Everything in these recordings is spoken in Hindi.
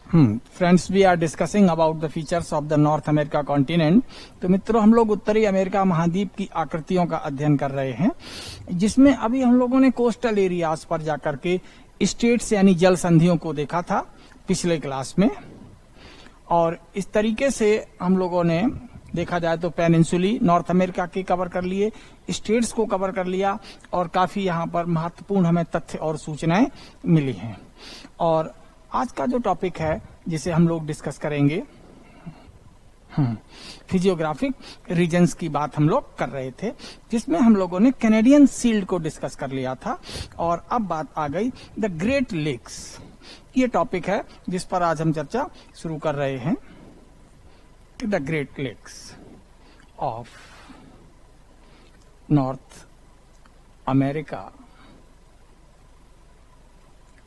Friends, we are discussing about the features of the North America continent. तो मित्रों, हम लोग उत्तरी अमेरिका महाद्वीप की आकृतियों का अध्ययन कर रहे हैं, जिसमें अभी हम लोगों ने कोस्टल एरियाज पर जाकर के स्टेट्स यानी जल संधियों को देखा था पिछले क्लास में। और इस तरीके से हम लोगों ने देखा जाए तो पेनिनसुली नॉर्थ अमेरिका के कवर कर लिए, स्टेट्स को कवर कर लिया, और काफी यहाँ पर महत्वपूर्ण हमें तथ्य और सूचनाएं मिली हैं। और आज का जो टॉपिक है जिसे हम लोग डिस्कस करेंगे, फिजियोग्राफिक रीजन्स की बात हम लोग कर रहे थे, जिसमें हम लोगों ने कैनेडियन सील्ड को डिस्कस कर लिया था। और अब बात आ गई द ग्रेट लेक्स। ये टॉपिक है जिस पर आज हम चर्चा शुरू कर रहे हैं। The Great Lakes of North America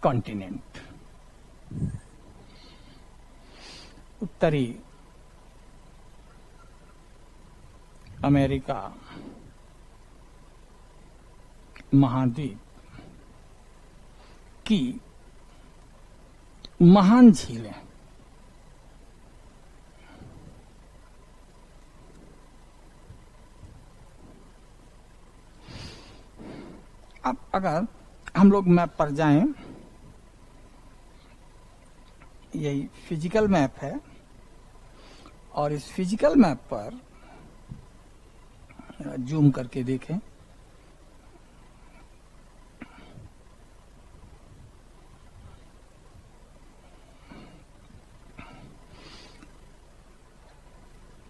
continent, उत्तरी अमेरिका महाद्वीप की महान झीलें। अब अगर हम लोग मैप पर जाएं, यही फिजिकल मैप है, और इस फिजिकल मैप पर जूम करके देखें,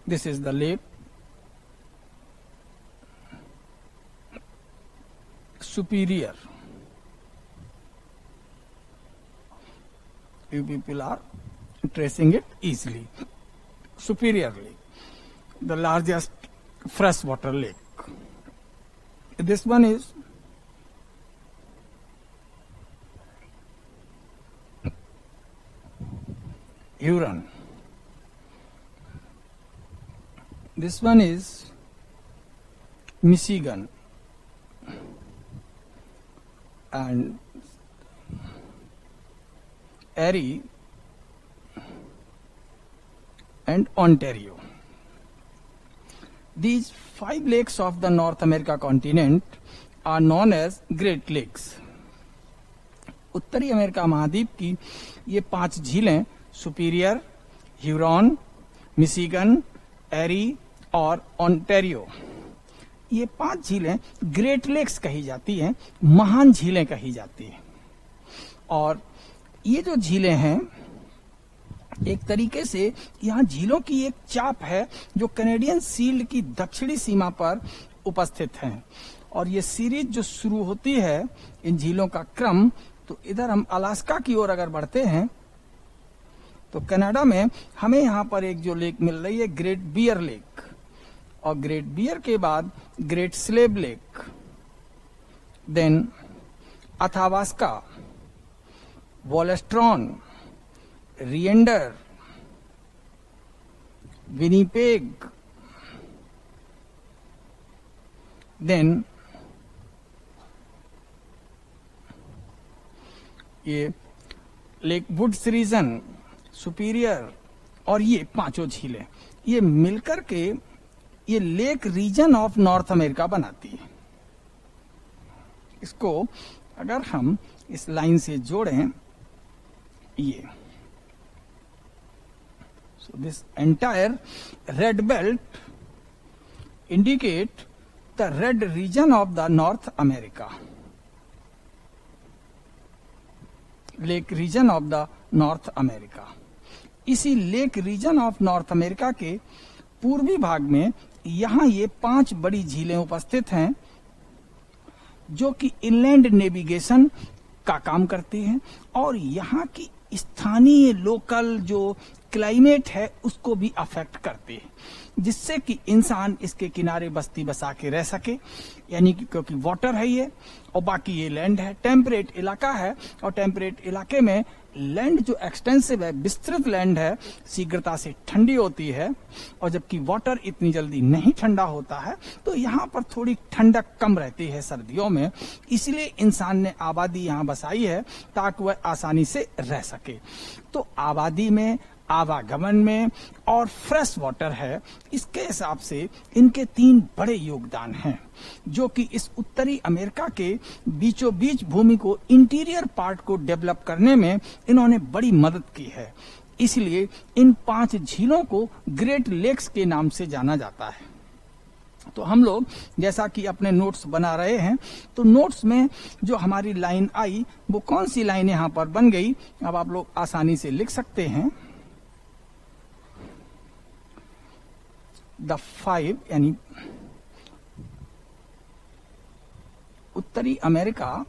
this is the Lake superior. You people are tracing it easily. Superior Lake, the largest freshwater lake. This one is Huron. This one is Michigan, and Erie and Ontario. These 5 lakes of the North America continent are known as Great Lakes. उत्तरी अमेरिका महाद्वीप की ये 5 झीलें सुपीरियर, ह्यूरॉन, मिशिगन, एरी और ओंटारियो, ये 5 झीलें ग्रेट लेक्स कही जाती हैं, महान झीलें कही जाती हैं। और ये जो झीलें हैं, एक तरीके से यहाँ झीलों की एक चाप है जो कैनेडियन सील्ड की दक्षिणी सीमा पर उपस्थित हैं। और ये सीरीज जो शुरू होती है इन झीलों का क्रम, तो इधर हम अलास्का की ओर अगर बढ़ते हैं तो कनाडा में हमें यहाँ पर एक जो लेक मिल रही है ग्रेट बियर लेक, और ग्रेट बियर के बाद Great Slave Lake, then Athabasca, Wollaston, Reindeer, Winnipeg, then ये लेक वुड्स रीजन, सुपीरियर, और ये 5 झीलें ये मिलकर के ये lake region of North America बनाती है। इसको अगर हम इस लाइन से जोड़ें, ये so this entire red belt indicate the red region of the North America, lake region of the North America। इसी lake region of North America के पूर्वी भाग में यहाँ ये 5 बड़ी झीलें उपस्थित हैं जो कि इनलैंड नेविगेशन का काम करती हैं, और यहाँ की स्थानीय लोकल जो क्लाइमेट है उसको भी अफेक्ट करते हैं, जिससे कि इंसान इसके किनारे बस्ती बसा के रह सके। यानी कि क्योंकि वाटर है ये और बाकी ये लैंड है, टेम्परेट इलाका है, और टेम्परेट इलाके में लैंड जो एक्सटेंसिव है, विस्तृत लैंड है, शीघ्रता से ठंडी होती है, और जबकि वाटर इतनी जल्दी नहीं ठंडा होता है, तो यहाँ पर थोड़ी ठंडक कम रहती है सर्दियों में। इसलिए इंसान ने आबादी यहाँ बसाई है ताकि वह आसानी से रह सके। तो आबादी में, आवागमन में और फ्रेश वाटर है, इसके हिसाब से इनके 3 बड़े योगदान हैं, जो कि इस उत्तरी अमेरिका के बीचों बीच भूमि को, इंटीरियर पार्ट को डेवलप करने में इन्होंने बड़ी मदद की है। इसलिए इन 5 झीलों को ग्रेट लेक्स के नाम से जाना जाता है। तो हम लोग जैसा कि अपने नोट्स बना रहे हैं, तो नोट्स में जो हमारी लाइन आई वो कौन सी लाइन यहां पर बन गई, अब आप लोग आसानी से लिख सकते हैं। द 5 यानी उत्तरी अमेरिका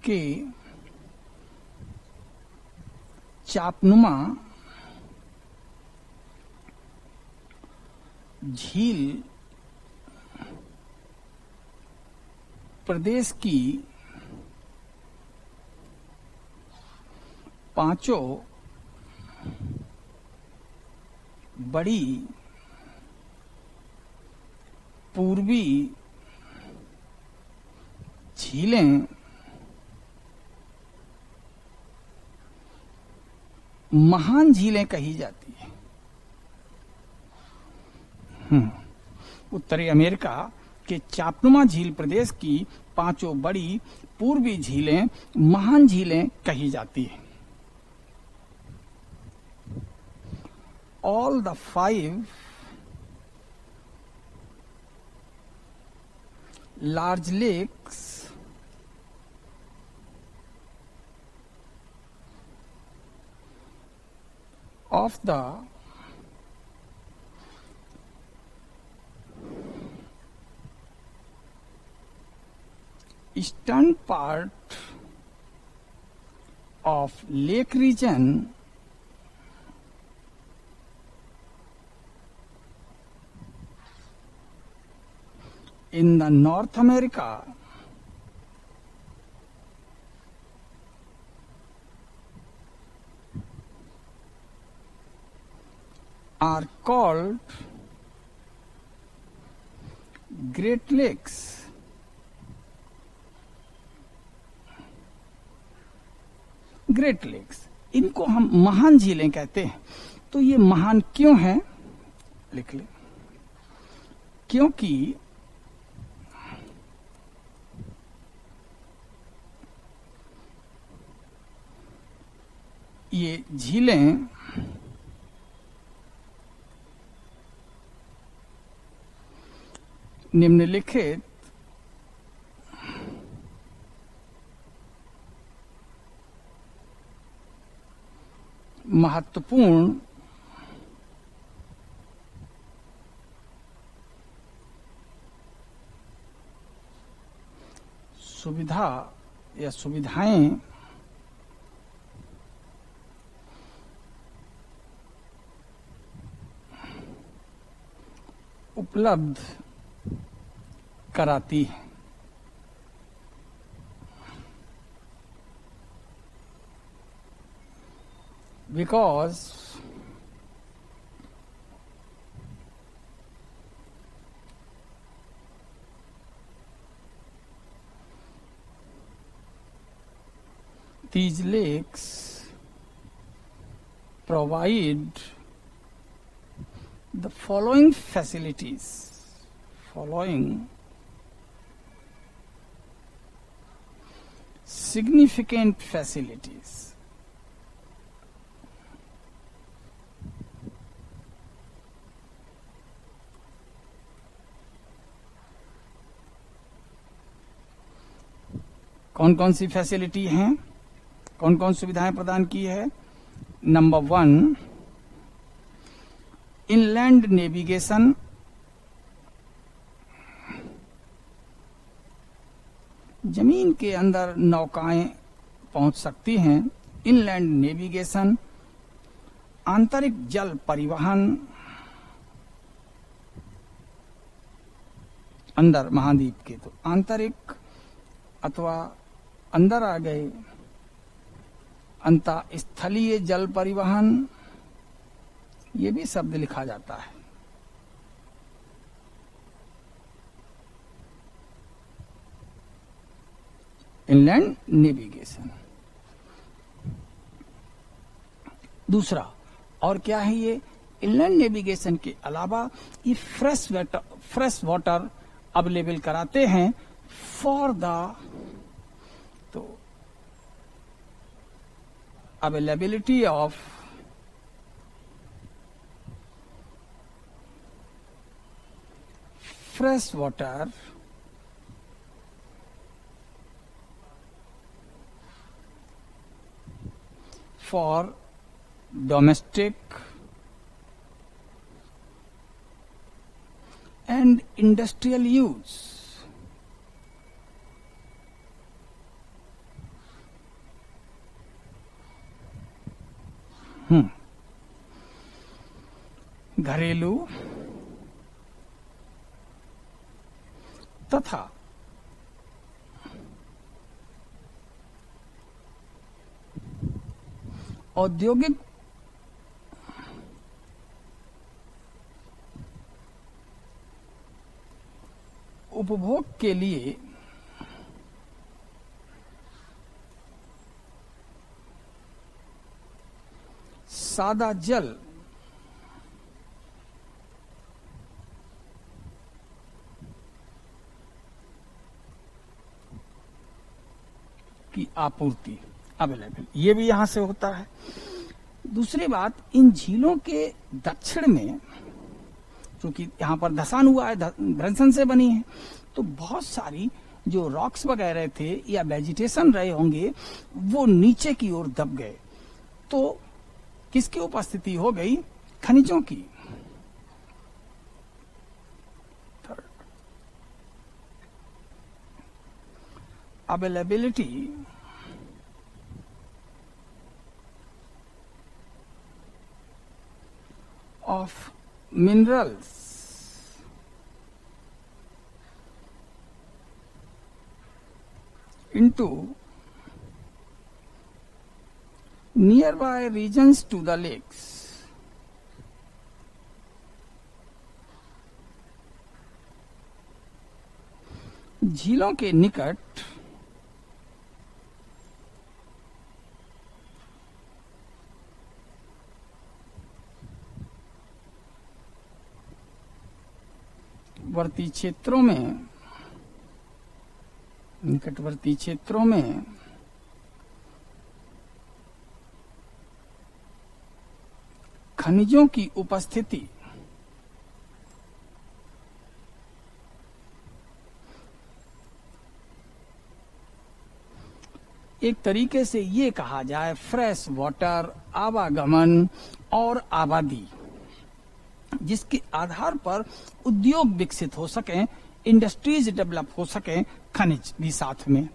के चापनुमा झील प्रदेश की 5 बड़ी पूर्वी झीलें महान झीलें कही जाती है। उत्तरी अमेरिका के चापनुमा झील प्रदेश की 5 बड़ी पूर्वी झीलें महान झीलें कही जाती है। All the 5 large lakes of the eastern part of lake region in the North America are called Great Lakes. Great Lakes, इनको हम महान झीलें कहते हैं। तो ये महान क्यों हैं, लिख ले। क्योंकि ये झीलें निम्नलिखित महत्वपूर्ण सुविधा या सुविधाएं उपलब्ध कराती है। Because these lakes provide the following facilities, significant facilities. कौन कौन सी फैसिलिटी हैं, कौन कौन सुविधाएं प्रदान की है। नंबर 1, इनलैंड नेविगेशन जमीन के अंदर नौकाएं पहुंच सकती हैं। इनलैंड नेविगेशन, आंतरिक जल परिवहन, अंदर महाद्वीप के तो आंतरिक अथवा अंदर आ गए, अंतःस्थलीय जल परिवहन, ये भी शब्द लिखा जाता है। Inland navigation. दूसरा और क्या है ये इनलैंड नेविगेशन के अलावा ये फ्रेश वाटर अवेलेबल कराते हैं फॉर द तो availability of fresh water for domestic and industrial use. घरेलू तथा औद्योगिक उपभोग के लिए सादा जल की आपूर्ति अवेलेबल, ये भी यहां से होता है। दूसरी बात, इन झीलों के दक्षिण में, क्योंकि यहाँ पर धसान हुआ है, भ्रंशन से बनी है, तो बहुत सारी जो रॉक्स वगैरह थे या वेजिटेशन रहे होंगे वो नीचे की ओर दब गए। तो किसकी उपस्थिति हो गई? खनिजों की। Availability of minerals into nearby regions to the lakes. झीलों के निकट वर्ती क्षेत्रों में, निकटवर्ती क्षेत्रों में खनिजों की उपस्थिति एक तरीके से ये कहा जाए फ्रेश वाटर आवागमन और आबादी, जिसके आधार पर उद्योग विकसित हो सके, इंडस्ट्रीज डेवलप हो सके, खनिज भी साथ में।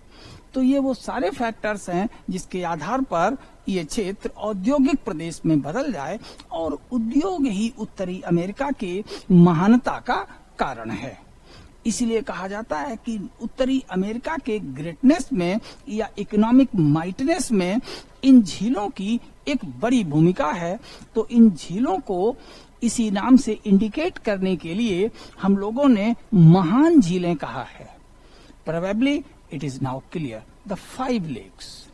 तो ये वो सारे फैक्टर्स हैं जिसके आधार पर ये क्षेत्र औद्योगिक प्रदेश में बदल जाए, और उद्योग ही उत्तरी अमेरिका के महानता का कारण है। इसलिए कहा जाता है कि उत्तरी अमेरिका के ग्रेटनेस में या इकोनॉमिक माइटनेस में इन झीलों की एक बड़ी भूमिका है। तो इन झीलों को इसी नाम से इंडिकेट करने के लिए हम लोगों ने महान झीलें कहा है। Probably it is now clear the 5 lakes.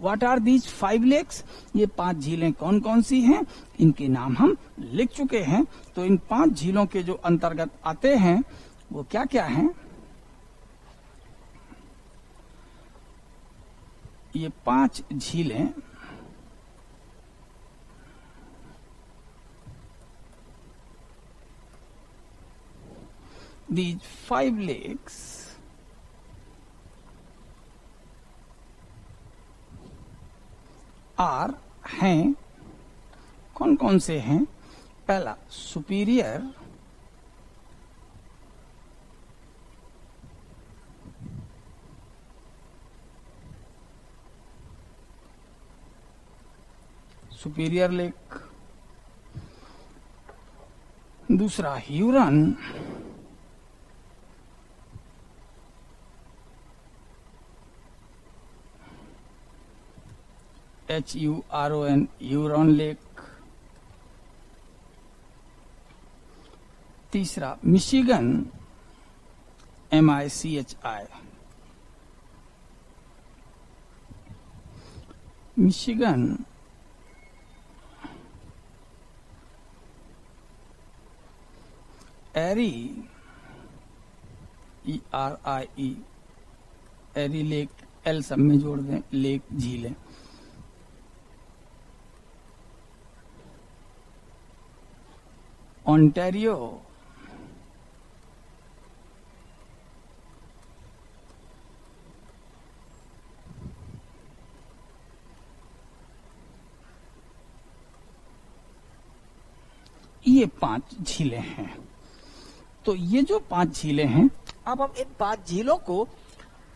What are these 5 lakes? ये 5 झीलें कौन कौन सी हैं, इनके नाम हम लिख चुके हैं। तो इन 5 झीलों के जो अंतर्गत आते हैं वो क्या क्या हैं? ये 5 झीलें these 5 lakes are हैं, कौन कौन से हैं? पहला सुपीरियर, सुपीरियर लेक, दूसरा ह्यूरन, HURON, ह्यूरॉन लेक, तीसरा मिशिगन, MICHI, मिशिगन, एरी, ERIE, एरी लेक, एल सब में जोड़ दें, लेक झीलें, ओंटारियो, ये 5 झीलें हैं। तो ये जो 5 झीलें हैं, अब हम इन 5 झीलों को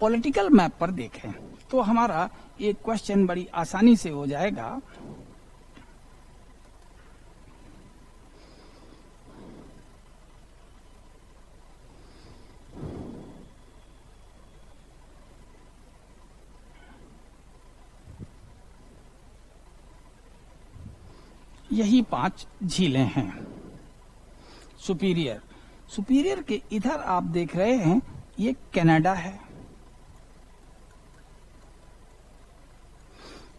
पॉलिटिकल मैप पर देखें तो हमारा ये क्वेश्चन बड़ी आसानी से हो जाएगा। यही 5 झीलें हैं। सुपीरियर, सुपीरियर के इधर आप देख रहे हैं ये कनाडा है,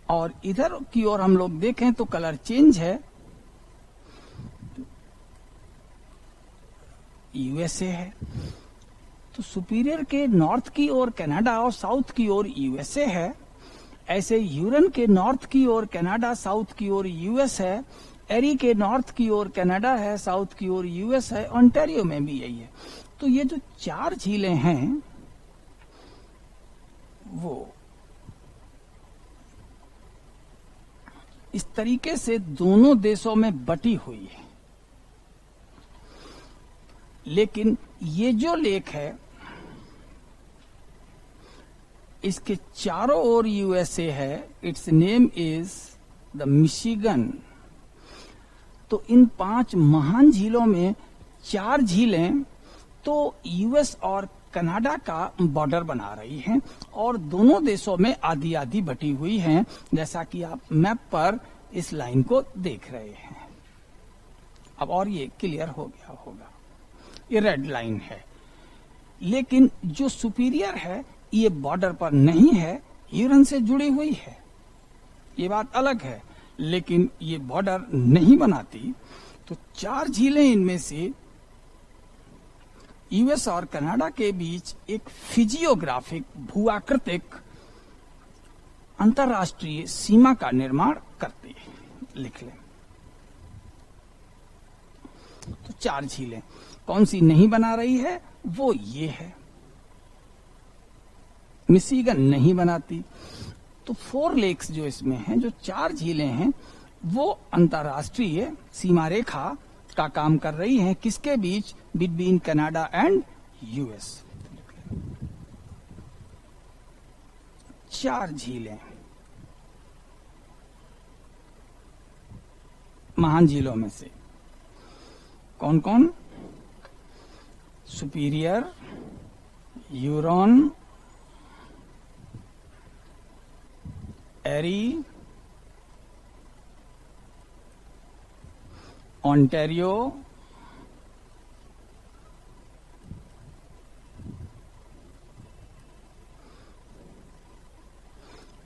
और इधर की ओर हम लोग देखें तो कलर चेंज है, यूएसए है। तो सुपीरियर के नॉर्थ की ओर कनाडा और साउथ की ओर यूएसए है। ऐसे ह्यूरन के नॉर्थ की ओर कनाडा, साउथ की ओर यूएस है। एरी के नॉर्थ की ओर कनाडा है, साउथ की ओर यूएस है। ओंटारियो में भी यही है। तो ये जो 4 झीलें हैं वो इस तरीके से दोनों देशों में बटी हुई है। लेकिन ये जो लेक है इसके चारों ओर यूएसए है। It's name is the Michigan. तो इन 5 महान झीलों में 4 झीलें तो यूएस और कनाडा का बॉर्डर बना रही हैं और दोनों देशों में आधी आधी बटी हुई हैं, जैसा कि आप मैप पर इस लाइन को देख रहे हैं। अब और ये क्लियर हो गया होगा। ये रेड लाइन है, लेकिन जो सुपीरियर है ये बॉर्डर पर नहीं है, ह्यूरन से जुड़ी हुई है, ये बात अलग है, लेकिन ये बॉर्डर नहीं बनाती। तो 4 झीलें इनमें से यूएस और कनाडा के बीच एक फिजियोग्राफिक भूआकृतिक अंतरराष्ट्रीय सीमा का निर्माण करती है। लिख लें। तो 4 झीलें कौन सी नहीं बना रही है, वो ये है। मिशिगन नहीं बनाती। तो 4 लेक्स जो इसमें हैं, जो 4 झीलें हैं, वो अंतरराष्ट्रीय सीमा रेखा का काम कर रही हैं। किसके बीच? Between Canada and US. 4 झीलें महान झीलों में से कौन कौन? सुपीरियर, ह्यूरॉन, एरी, ओंटारियो,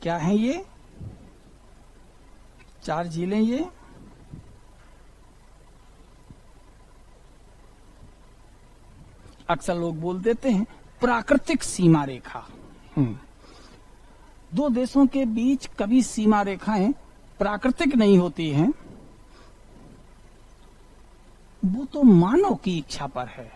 क्या है ये 4 झीलें? ये अक्सर लोग बोल देते हैं प्राकृतिक सीमा रेखा। 2 देशों के बीच कभी सीमा रेखाएं प्राकृतिक नहीं होती हैं, वो तो मानव की इच्छा पर है।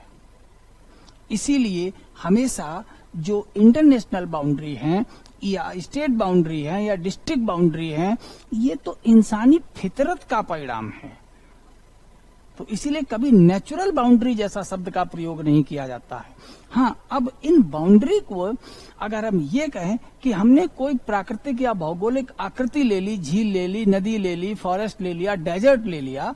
इसीलिए हमेशा जो इंटरनेशनल बाउंड्री है या स्टेट बाउंड्री है या डिस्ट्रिक्ट बाउंड्री है, ये तो इंसानी फितरत का परिणाम है। तो इसीलिए कभी नेचुरल बाउंड्री जैसा शब्द का प्रयोग नहीं किया जाता है। हाँ, अब इन बाउंड्री को अगर हम ये कहें कि हमने कोई प्राकृतिक या भौगोलिक आकृति ले ली, झील ले ली, नदी ले ली, फॉरेस्ट ले लिया, डेजर्ट ले लिया,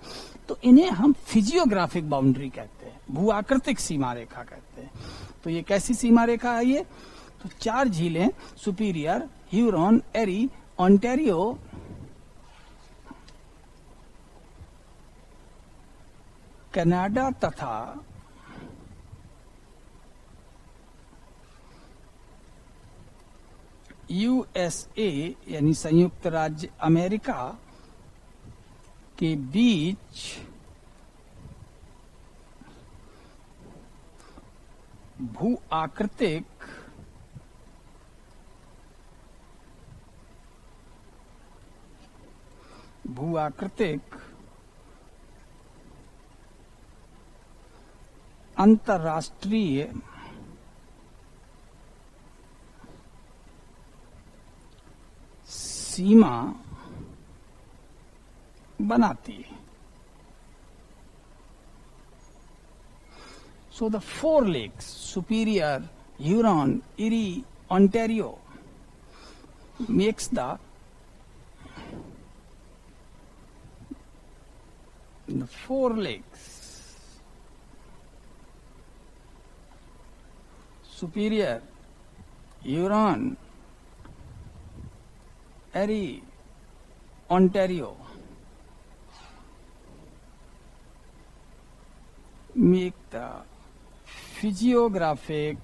तो इन्हें हम फिजियोग्राफिक बाउंड्री कहते हैं, भू आकृतिक सीमा रेखा कहते हैं। तो ये कैसी सीमा रेखा है ये? तो 4 झीलें सुपीरियर, ह्यूरॉन, एरी, ओंटारियो, कनाडा तथा यूएसए यानी संयुक्त राज्य अमेरिका के बीच भू आकृतिक अंतर्राष्ट्रीय सीमा बनाती है। So the 4 lakes, Superior, Huron, Erie, Ontario, makes the 4 lakes, Superior, Huron, Erie, Ontario, make the physiographic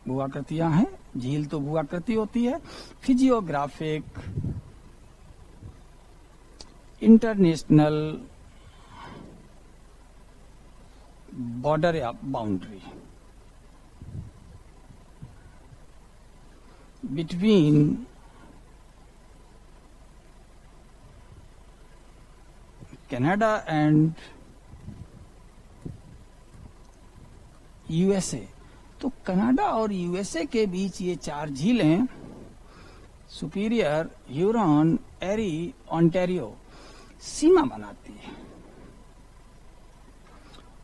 भूआकृतियां हैं, झील तो भूआकृति होती है, फिजियोग्राफिक इंटरनेशनल बॉर्डर या boundary between Canada and USA. तो कनाडा और यूएसए के बीच ये 4 झीलें सुपीरियर, ह्यूरॉन, एरी, ओंटारियो सीमा बनाती है,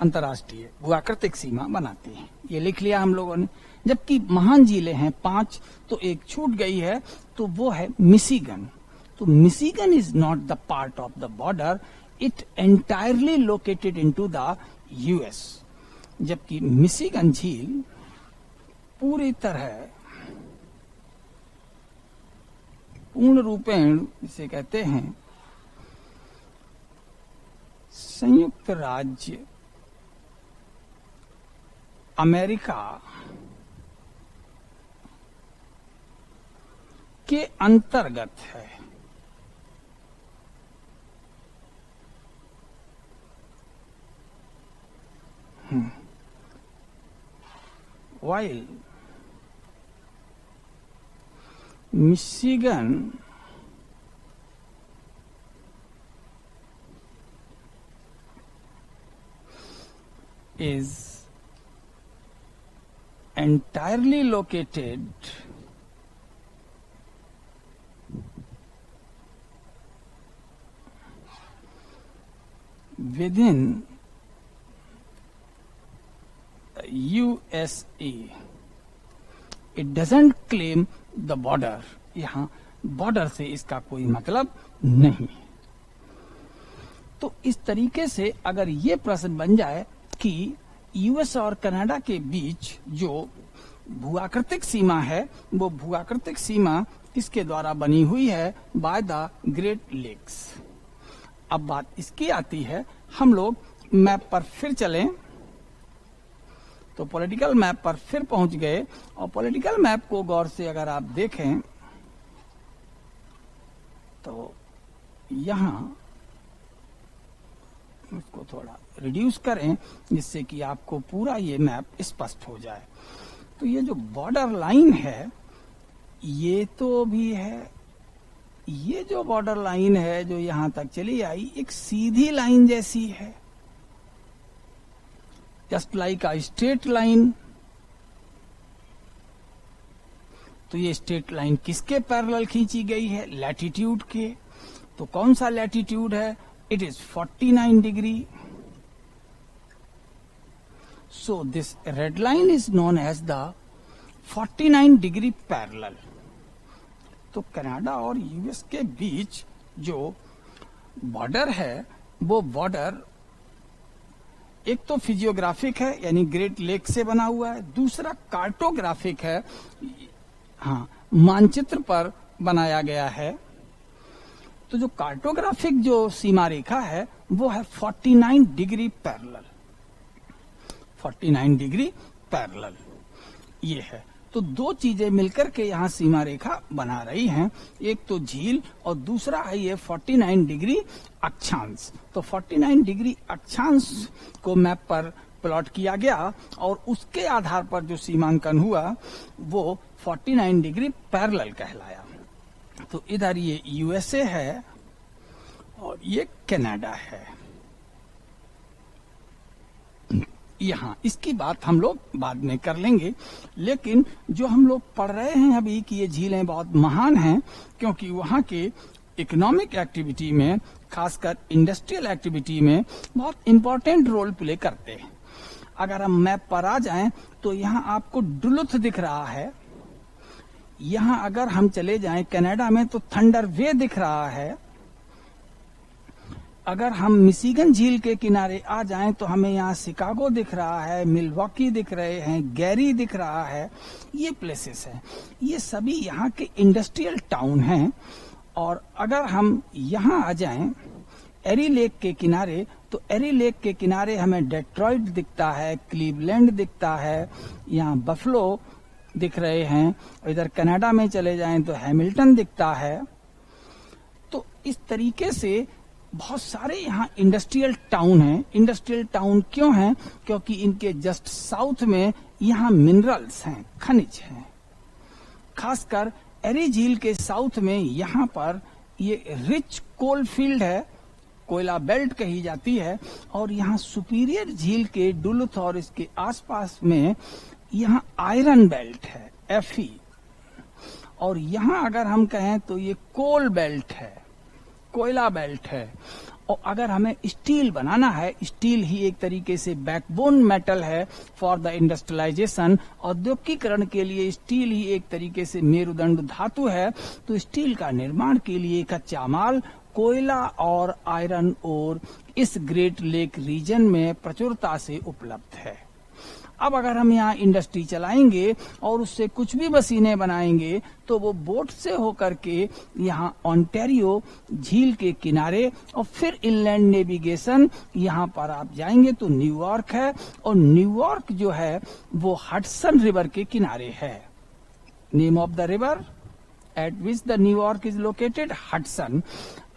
अंतर्राष्ट्रीय भूआकृतिक सीमा बनाती है। ये लिख लिया हम लोगों ने। जबकि महान झीलें हैं 5, तो एक छूट गई है, तो वो है मिशिगन। तो Michigan is not the part of the border, it entirely located into the US. जबकि मिशिगन झील पूरी तरह पूर्ण रूपेण इसे कहते हैं संयुक्त राज्य अमेरिका के अंतर्गत है। While Michigan is entirely located within USA, it doesn't claim the border। यहां बॉर्डर से इसका कोई मतलब नहीं। तो इस तरीके से अगर ये प्रश्न बन जाए कि यूएस और कनाडा के बीच जो भूआकृतिक सीमा है, वो भूआकृतिक सीमा किसके द्वारा बनी हुई है? By the Great Lakes. अब बात इसकी आती है, हम लोग मैप पर फिर चलें। तो पॉलिटिकल मैप पर फिर पहुंच गए, और पॉलिटिकल मैप को गौर से अगर आप देखें तो यहां इसको थोड़ा रिड्यूस करें जिससे कि आपको पूरा ये मैप स्पष्ट हो जाए। तो ये जो बॉर्डर लाइन है, ये तो भी है, ये जो बॉर्डर लाइन है जो यहां तक चली आई, एक सीधी लाइन जैसी है, just like a straight line. तो ये स्ट्रेट लाइन किसके पैरेलल खींची गई है? लैटिट्यूड के। तो कौन सा लैटिट्यूड है? It is 49 degree. So this red line is known as the 49 degree parallel. तो कनाडा और यूएस के बीच जो बॉर्डर है वो बॉर्डर एक तो फिजियोग्राफिक है यानी ग्रेट लेक से बना हुआ है, दूसरा कार्टोग्राफिक है, हाँ मानचित्र पर बनाया गया है. तो जो कार्टोग्राफिक जो सीमा रेखा है वो है 49 डिग्री पैरेलल. 49 डिग्री पैरेलल ये है. तो दो चीजें मिलकर के यहाँ सीमा रेखा बना रही हैं, एक तो झील और दूसरा है ये 49 डिग्री अक्षांश. तो 49 डिग्री अक्षांश को मैप पर प्लॉट किया गया और उसके आधार पर जो सीमांकन हुआ वो 49 डिग्री पैरेलल कहलाया. तो इधर ये यूएसए है और ये कनाडा है. यहाँ इसकी बात हम लोग बाद में कर लेंगे, लेकिन जो हम लोग पढ़ रहे हैं अभी कि ये झीलें बहुत महान हैं क्योंकि वहाँ के इकोनॉमिक एक्टिविटी में, खासकर इंडस्ट्रियल एक्टिविटी में बहुत इंपॉर्टेंट रोल प्ले करते हैं. अगर हम मैप पर आ जाएं तो यहाँ आपको डुलुथ दिख रहा है. यहाँ अगर हम चले जाएं कनाडा में तो थंडर वे दिख रहा है. अगर हम मिशिगन झील के किनारे आ जाएं तो हमें यहाँ शिकागो दिख रहा है, मिलवॉकी दिख रहे हैं, गैरी दिख रहा है. ये प्लेसेस हैं, ये सभी यहाँ के इंडस्ट्रियल टाउन हैं. और अगर हम यहाँ आ जाएं एरी लेक के किनारे तो एरी लेक के किनारे हमें डेट्रॉइट दिखता है, क्लीवलैंड दिखता है, यहाँ बफलो दिख रहे हैं. इधर कनाडा में चले जाएं तो हैमिल्टन दिखता है. तो इस तरीके से बहुत सारे यहाँ इंडस्ट्रियल टाउन हैं. इंडस्ट्रियल टाउन क्यों हैं? क्योंकि इनके जस्ट साउथ में यहाँ मिनरल्स हैं, खनिज हैं. खासकर एरी झील के साउथ में यहाँ पर ये रिच कोल फील्ड है, कोयला बेल्ट कही जाती है. और यहाँ सुपीरियर झील के डुलुथ और इसके आसपास में यहाँ आयरन बेल्ट है, एफई. और यहाँ अगर हम कहें तो ये कोल बेल्ट है, कोयला बेल्ट है. और अगर हमें स्टील बनाना है, स्टील ही एक तरीके से बैकबोन मेटल है फॉर द इंडस्ट्रियलाइजेशन. औद्योगिकरण के लिए स्टील ही एक तरीके से मेरुदंड धातु है. तो स्टील का निर्माण के लिए कच्चा माल कोयला और आयरन ओर इस ग्रेट लेक रीजन में प्रचुरता से उपलब्ध है. अब अगर हम यहाँ इंडस्ट्री चलाएंगे और उससे कुछ भी मशीनें बनाएंगे तो वो बोट से होकर के यहाँ ऑन्टेरियो झील के किनारे और फिर इनलैंड नेविगेशन यहाँ पर आप जाएंगे तो न्यूयॉर्क है. और न्यूयॉर्क जो है वो हडसन रिवर के किनारे है. Name of the river eight which the New York is located, Hudson.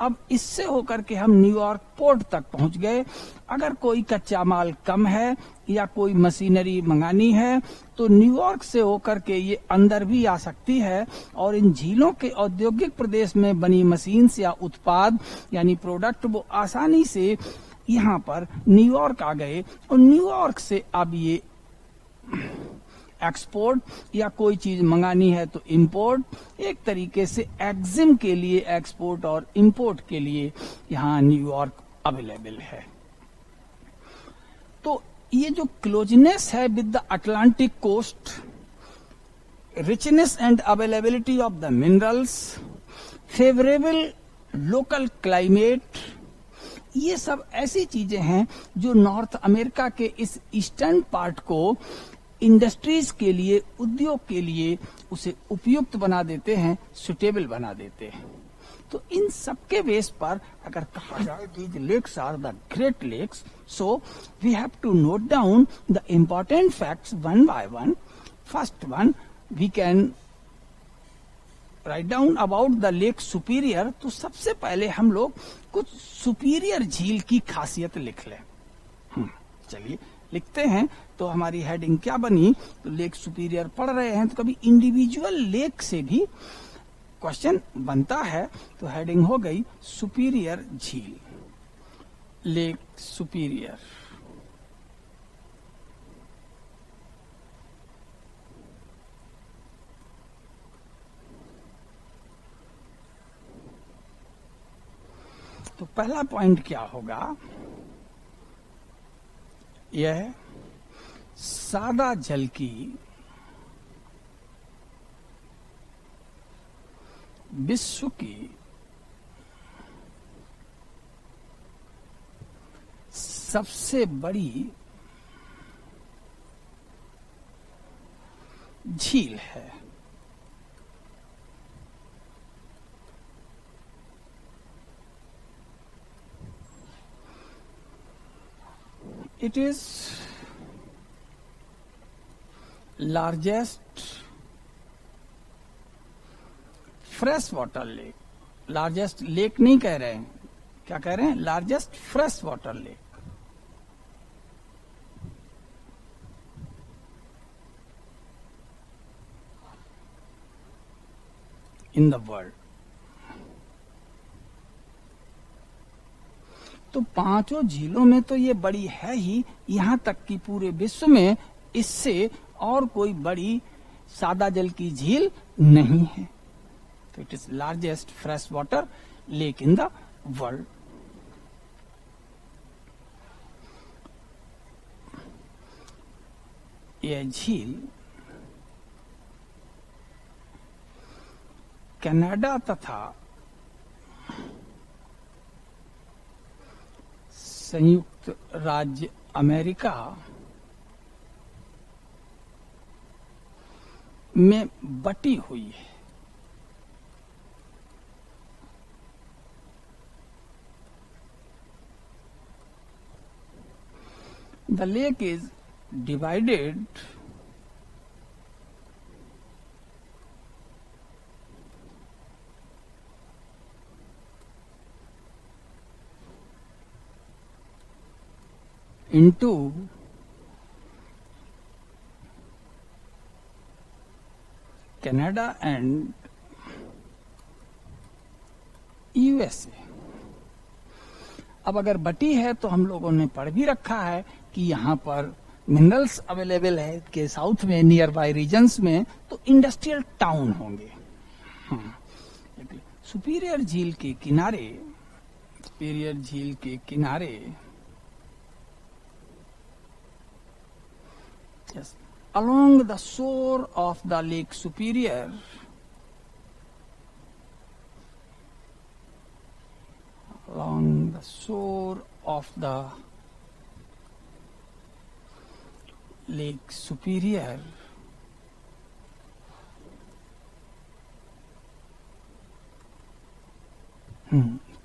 अब इससे होकर के हम न्यूयॉर्क पोर्ट तक पहुंच गए. अगर कोई कच्चा माल कम है या कोई मशीनरी मंगानी है तो न्यूयॉर्क से होकर के ये अंदर भी आ सकती है. और इन झीलों के औद्योगिक प्रदेश में बनी मशीन्स या उत्पाद यानी प्रोडक्ट वो आसानी से यहाँ पर न्यूयॉर्क आ गए. और न्यूयॉर्क से अब ये एक्सपोर्ट या कोई चीज मंगानी है तो इंपोर्ट, एक तरीके से एक्जिम के लिए एक्सपोर्ट और इंपोर्ट के लिए यहाँ न्यूयॉर्क अवेलेबल है. तो ये जो क्लोजनेस है with the Atlantic coast, richness and availability of the minerals, favourable local climate, ये सब ऐसी चीजें हैं जो नॉर्थ अमेरिका के इस ईस्टर्न पार्ट को इंडस्ट्रीज के लिए, उद्योग के लिए उसे उपयुक्त बना देते हैं, सुटेबल बना देते हैं. तो इन सबके बेस पर अगर कहा जाए these lakes are the Great Lakes, so we have to note down the important facts one by one. First one we can write down about the Lake Superior. तो सबसे पहले हम लोग कुछ सुपीरियर झील की खासियत लिख लें. चलिए लिखते हैं. तो हमारी हेडिंग क्या बनी? तो लेक सुपीरियर पढ़ रहे हैं तो कभी इंडिविजुअल लेक से भी क्वेश्चन बनता है. तो हेडिंग हो गई सुपीरियर झील, लेक सुपीरियर. तो पहला पॉइंट क्या होगा, यह सादा जल की विश्व की सबसे बड़ी झील है। It is largest fresh water lake. Largest lake नहीं कह रहे हैं, क्या कह रहे हैं, largest fresh water lake in the world. तो पांचों झीलों में तो ये बड़ी है ही, यहां तक कि पूरे विश्व में इससे और कोई बड़ी सादा जल की झील नहीं है। तो it is largest fresh water lake in the world. यह झील कनाडा तथा संयुक्त राज्य अमेरिका में बटी हुई है। The lake is divided into Canada and USA। अब अगर बटी है तो हम लोगों ने पढ़ भी रखा है कि यहाँ पर मिनरल्स अवेलेबल है के साउथ में नियर बाय रीजन्स में, तो इंडस्ट्रियल टाउन होंगे। सुपीरियर झील के किनारे, सुपीरियर झील के किनारे yes, along the shore of the Lake Superior, along the shore of the Lake Superior,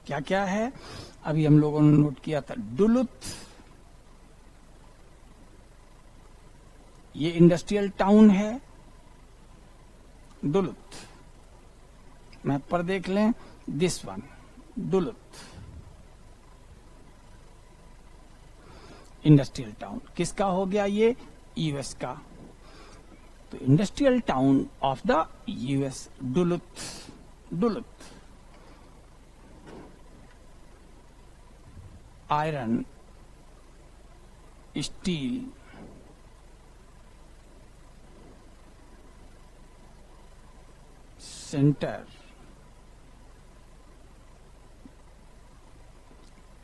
क्या क्या है अभी हम लोगों ने नोट किया था। डुलुथ, ये इंडस्ट्रियल टाउन है डुलुथ। मैप पर देख लें, this one Duluth industrial town किसका हो गया, ये यूएस का। तो industrial town of the US Duluth. Duluth iron, steel, centre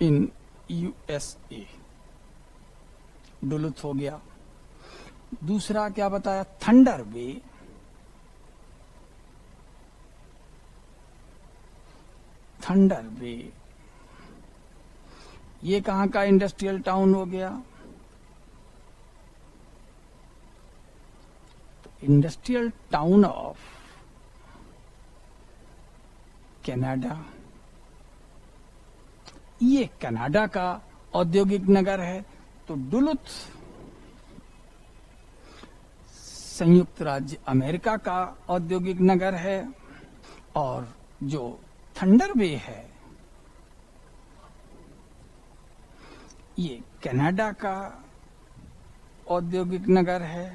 in USA, Duluth हो गया। दूसरा क्या बताया, थंडर बे, थंडर बे ये कहां का इंडस्ट्रियल टाउन हो गया, इंडस्ट्रियल टाउन ऑफ कनाडा। ये कनाडा का औद्योगिक नगर है। तो डुलुथ संयुक्त राज्य अमेरिका का औद्योगिक नगर है, और जो थंडर बे है ये कनाडा का औद्योगिक नगर है।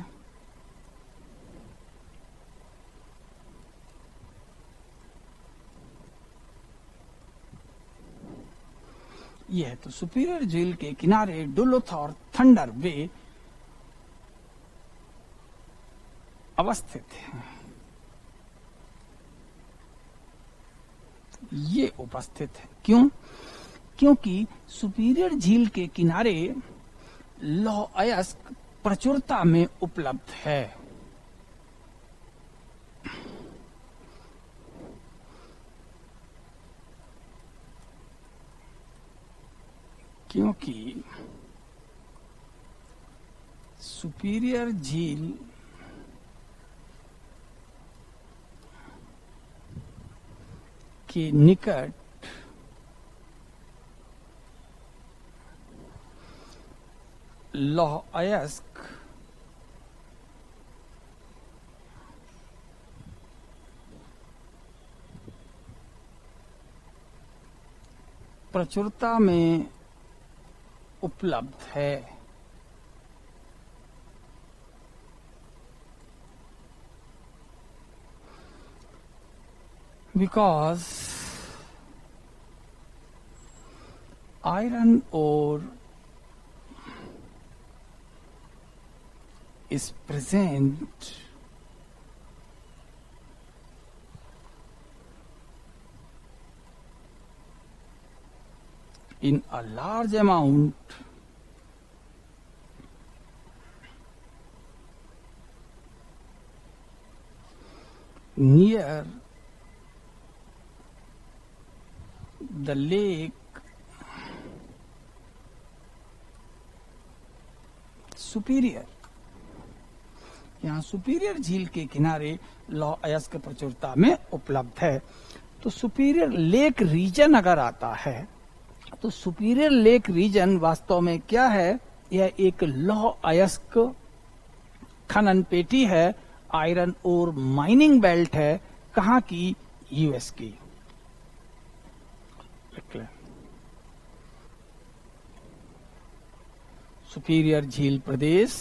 यह है तो सुपीरियर झील के किनारे डुलुथ और थंडर बे अवस्थित है। ये उपस्थित है, क्यों? क्योंकि सुपीरियर झील के किनारे लौह अयस्क प्रचुरता में उपलब्ध है। क्योंकि सुपीरियर झील के निकट लौह अयस्क प्रचुरता में उपलब्ध है। Because iron ore is present in a large amount near the lake superior. यहाँ सुपीरियर झील के किनारे लौह अयस्क प्रचुरता में उपलब्ध है। तो सुपीरियर लेक रीजन अगर आता है तो सुपीरियर लेक रीजन वास्तव में क्या है? यह एक लौह अयस्क खनन पेटी है, आयरन ओर माइनिंग बेल्ट है। कहाँ की? यूएस की। सुपीरियर झील प्रदेश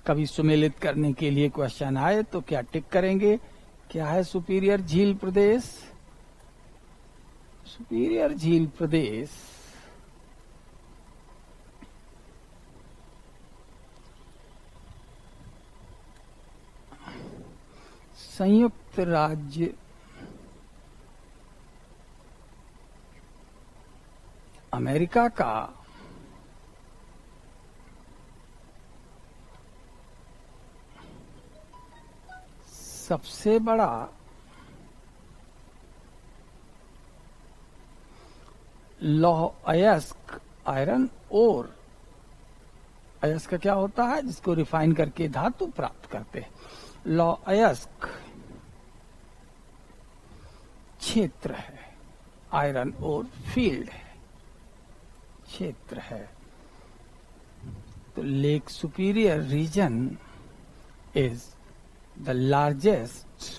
कभी सुमेलित करने के लिए क्वेश्चन आए तो क्या टिक करेंगे? क्या है सुपीरियर झील प्रदेश? सुपीरियर झील प्रदेश संयुक्त राज्य अमेरिका का सबसे बड़ा लौह अयस्क आयरन ओर। अयस्क क्या होता है? जिसको रिफाइन करके धातु प्राप्त करते हैं। लौह अयस्क क्षेत्र है, आयरन ओर फील्ड है, क्षेत्र है। तो Lake Superior region is the largest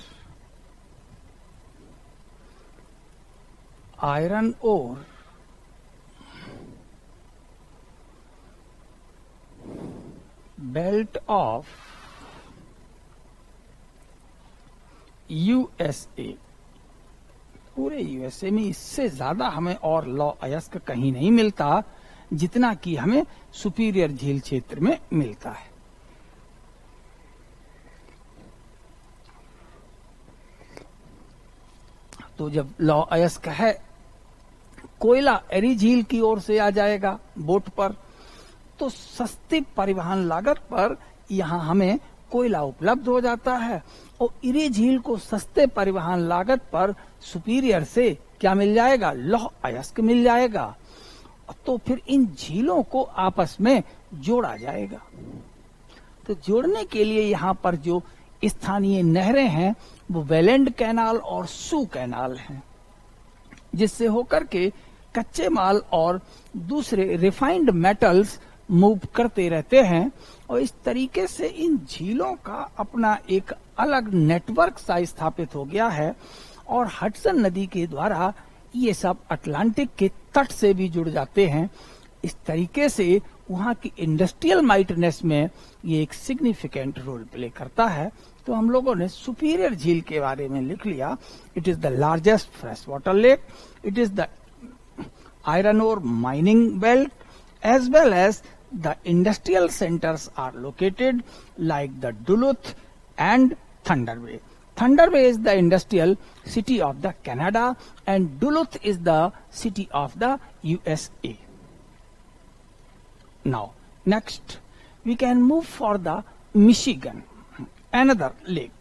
iron ore belt of USA. पूरे यूएसए में इससे ज्यादा हमें और लौह अयस्क कहीं नहीं मिलता जितना कि हमें सुपीरियर झील क्षेत्र में मिलता है। तो जब लौह अयस्क है, कोयला एरी झील की ओर से आ जाएगा बोट पर, तो सस्ती परिवहन लागत पर यहां हमें कोयला उपलब्ध हो जाता है और इरी झील को सस्ते परिवहन लागत पर सुपीरियर से क्या मिल जाएगा? लौह अयस्क मिल जाएगा। तो फिर इन झीलों को आपस में जोड़ा जाएगा। तो जोड़ने के लिए यहाँ पर जो स्थानीय नहरें हैं वो वेलेंड कैनाल और सू कैनाल हैं, जिससे होकर के कच्चे माल और दूसरे रिफाइंड मेटल्स मूव करते रहते हैं। और इस तरीके से इन झीलों का अपना एक अलग नेटवर्क सा स्थापित हो गया है। और हडसन नदी के द्वारा ये सब अटलांटिक के तट से भी जुड़ जाते हैं। इस तरीके से वहाँ की इंडस्ट्रियल माइटनेस में ये एक सिग्निफिकेंट रोल प्ले करता है। तो हम लोगों ने सुपीरियर झील के बारे में लिख लिया। It is the largest fresh water lake, it is the iron ore mining belt, as well as the industrial centers are located like the Duluth and Thunder Bay. Thunder Bay is the industrial city of the Canada and Duluth is the city of the USA. Now, next we can move for the Michigan, another lake.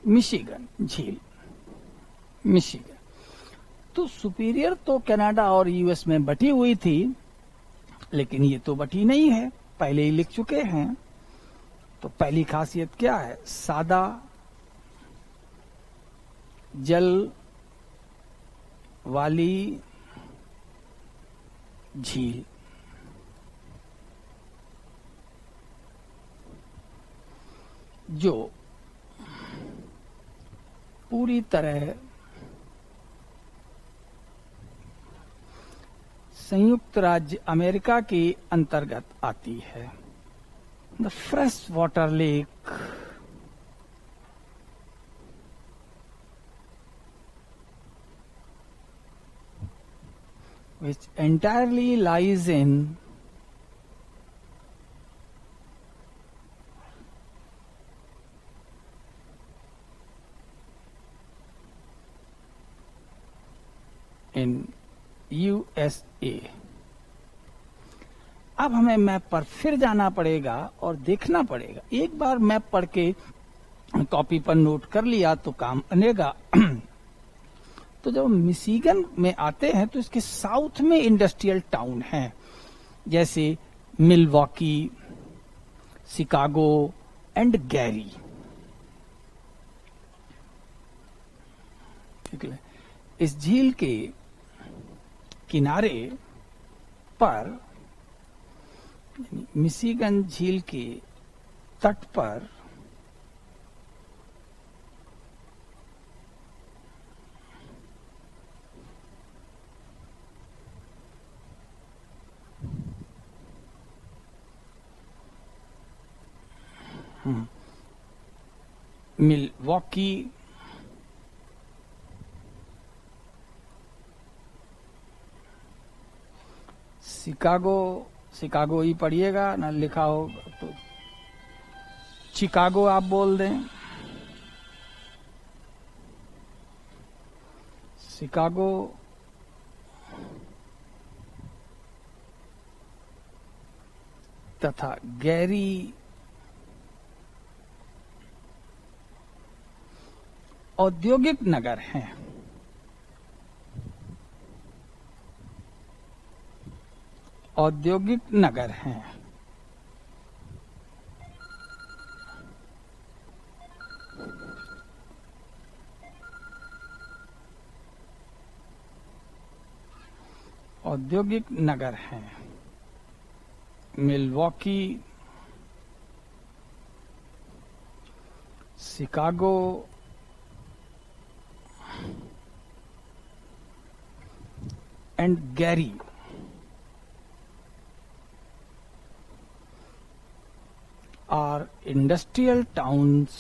Michigan झील, मिशिगन तो सुपीरियर तो कनाडा और यूएस में बटी हुई थी, लेकिन ये तो बटी नहीं है, पहले ही लिख चुके हैं। तो पहली खासियत क्या है? सादा जल वाली झील। जो पूरी तरह संयुक्त राज्य अमेरिका के अंतर्गत आती है। The fresh water lake which entirely lies in USA। अब हमें मैप पर फिर जाना पड़ेगा और देखना पड़ेगा। एक बार मैप पढ़ के कॉपी पर नोट कर लिया तो काम बनेगा। तो जब मिशिगन में आते हैं तो इसके साउथ में इंडस्ट्रियल टाउन हैं, जैसे मिलवॉकी, शिकागो एंड गैरी। ठीक है, इस झील के किनारे पर, मिशिगन झील के तट पर मिलवॉकी, शिकागो, शिकागो ही पढ़िएगा ना, लिखा हो तो शिकागो आप बोल दें। शिकागो तथा गैरी औद्योगिक नगर हैं। औद्योगिक नगर हैं। औद्योगिक नगर हैं। Milwaukee, Chicago and Gary are industrial towns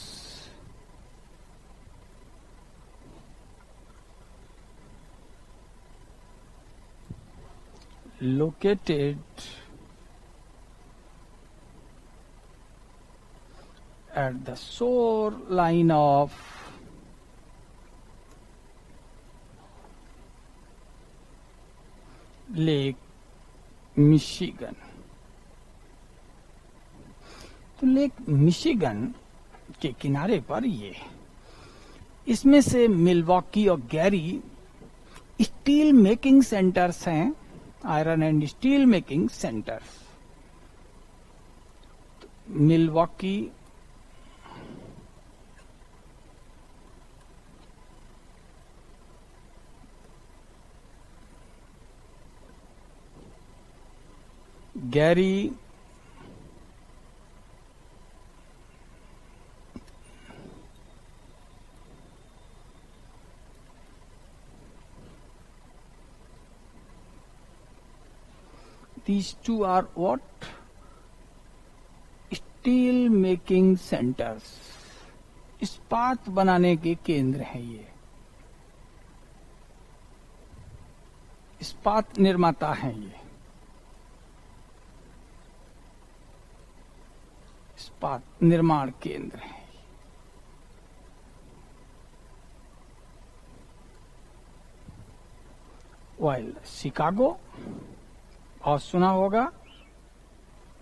located at the shoreline of Lake Michigan। तो लेक मिशिगन के किनारे पर ये, इसमें से मिलवॉकी और गैरी स्टील मेकिंग सेंटर्स हैं, iron and steel making centres. Milwaukee Gary these two are what? Steel making centers। इस्पात बनाने के केंद्र हैं ये, इस्पात निर्माता हैं ये। इस्पात निर्माण केंद्र है। वाइल शिकागो, और सुना होगा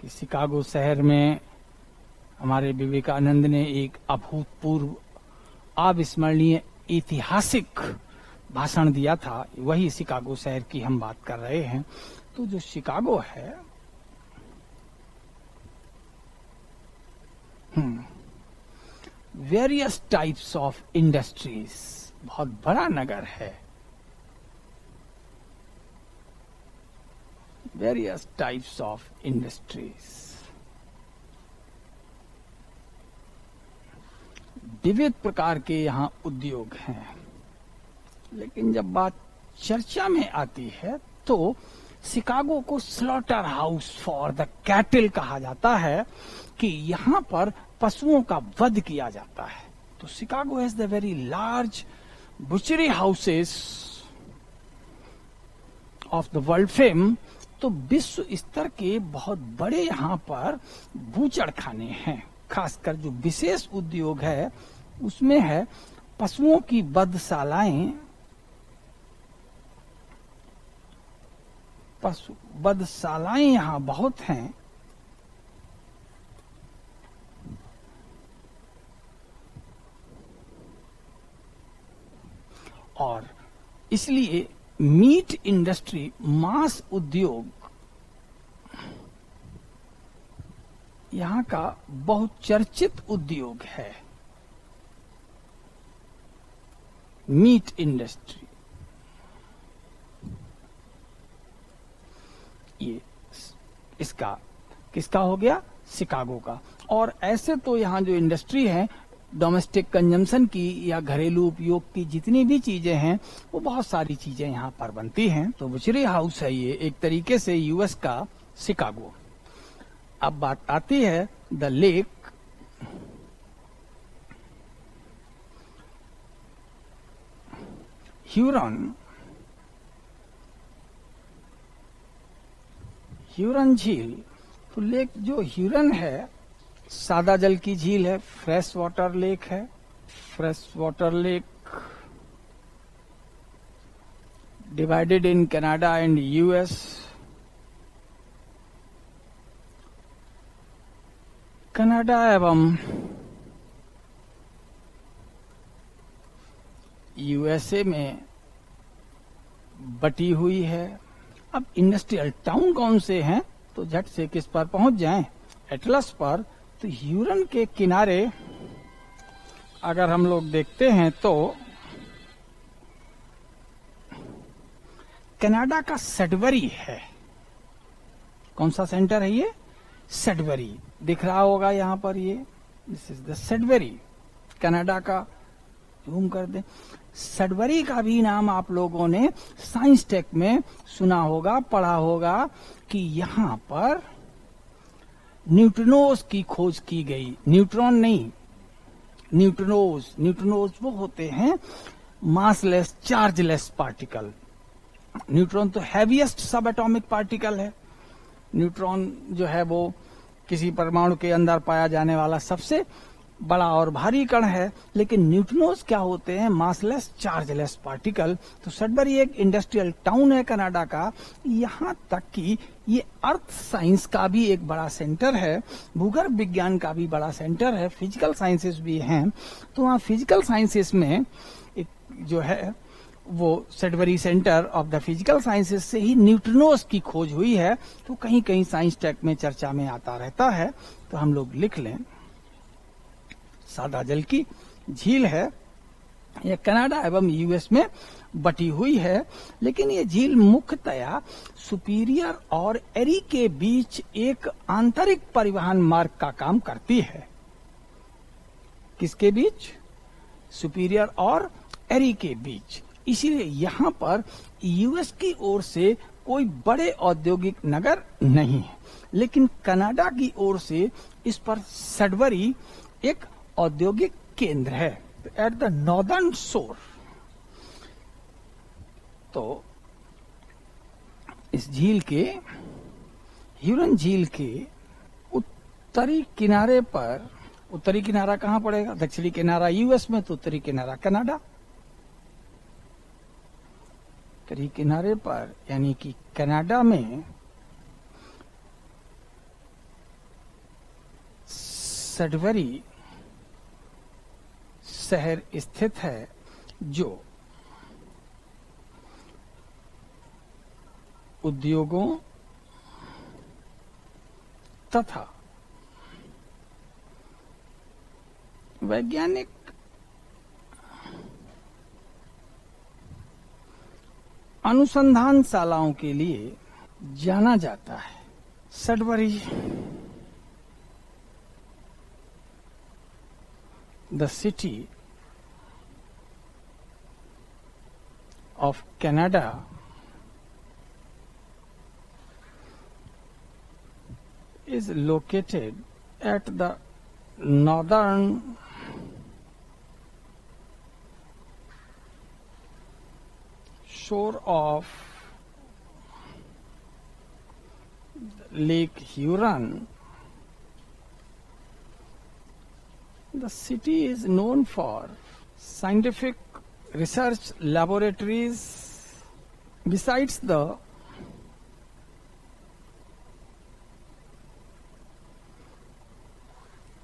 कि शिकागो शहर में हमारे विवेकानंद ने एक अभूतपूर्व अविस्मरणीय ऐतिहासिक भाषण दिया था। वही शिकागो शहर की हम बात कर रहे हैं। तो जो शिकागो है, वेरियस टाइप्स ऑफ इंडस्ट्रीज, बहुत बड़ा नगर है। वेरियस टाइप्स ऑफ इंडस्ट्रीज, विविध प्रकार के यहाँ उद्योग हैं। लेकिन जब बात चर्चा में आती है तो शिकागो को slaughter house for the cattle कहा जाता है, कि यहाँ पर पशुओं का वध किया जाता है। तो Chicago has the very large बुचरी houses of the world fame. तो विश्व स्तर के बहुत बड़े यहाँ पर बूचड़ खाने हैं। खासकर जो विशेष उद्योग है उसमें है पशुओं की वधशालाएं। पशु वधशालाएं यहाँ बहुत हैं। और इसलिए मीट इंडस्ट्री, मांस उद्योग यहाँ का बहुचर्चित उद्योग है। मीट इंडस्ट्री, ये इसका किसका हो गया? शिकागो का। और ऐसे तो यहाँ जो इंडस्ट्री है, डोमेस्टिक कंजम्पशन की या घरेलू उपयोग की जितनी भी चीजें हैं, वो बहुत सारी चीजें यहाँ पर बनती हैं। तो बुचरी हाउस है ये एक तरीके से यूएस का शिकागो। अब बात आती है द लेक। ह्यूरन झील। तो लेक जो ह्यूरन है, सादा जल की झील है, फ्रेश वाटर लेक है। Fresh water lake divided in Canada and US. Canada एवं यूएसए में बटी हुई है। अब इंडस्ट्रियल टाउन कौन से हैं, तो झट से किस पर पहुंच जाएं? एटलस पर। तो ह्यूरन के किनारे अगर हम लोग देखते हैं तो कनाडा का सडबरी है। कौन सा सेंटर है ये? सडबरी दिख रहा होगा यहाँ पर, ये this is the Sudbury, Canada का। जूम कर दें। सडबरी का भी नाम आप लोगों ने साइंस टेक में सुना होगा, पढ़ा होगा, कि यहाँ पर न्यूट्रिनोज की खोज की गई। न्यूट्रॉन नहीं, न्यूट्रिनोज। न्यूट्रिनोज वो होते हैं मासलेस, चार्जलेस पार्टिकल। न्यूट्रॉन तो हैवीएस्ट सब एटॉमिक पार्टिकल है। न्यूट्रॉन जो है वो किसी परमाणु के अंदर पाया जाने वाला सबसे बड़ा और भारी कण है। लेकिन न्यूट्रिनोज क्या होते हैं? Massless, chargeless particle. तो सडबरी एक इंडस्ट्रियल टाउन है कनाडा का। यहाँ तक कि ये अर्थ साइंस का भी एक बड़ा सेंटर है, भूगर्भ विज्ञान का भी बड़ा सेंटर है, फिजिकल साइंसेस भी हैं। तो वहाँ फिजिकल साइंसेस में एक जो है वो Sudbury centre of the physical sciences से ही न्यूट्रिनोज की खोज हुई है। तो कहीं कहीं साइंस टेक में चर्चा में आता रहता है। तो हम लोग लिख लें, सादा जल की झील है। यह कनाडा एवं यूएस में बटी हुई है। लेकिन ये झील मुख्यतया सुपीरियर और एरी के बीच एक आंतरिक परिवहन मार्ग का काम करती है। किसके बीच? सुपीरियर और एरी के बीच। इसीलिए यहाँ पर यूएस की ओर से कोई बड़े औद्योगिक नगर नहीं है। लेकिन कनाडा की ओर से इस पर सडबरी एक औद्योगिक केंद्र है, एट द नॉर्दर्न शोर। तो इस झील के, ह्यूरन झील के उत्तरी किनारे पर, उत्तरी किनारा कहां पड़ेगा? दक्षिणी किनारा यूएस में, तो उत्तरी किनारा कनाडा। उत्तरी किनारे पर यानी कि कनाडा में सडबरी शहर स्थित है, जो उद्योगों तथा वैज्ञानिक अनुसंधानशालाओं के लिए जाना जाता है। Sudbury the city of Canada is located at the northern shore of Lake Huron. The city is known for scientific research laboratories. Besides the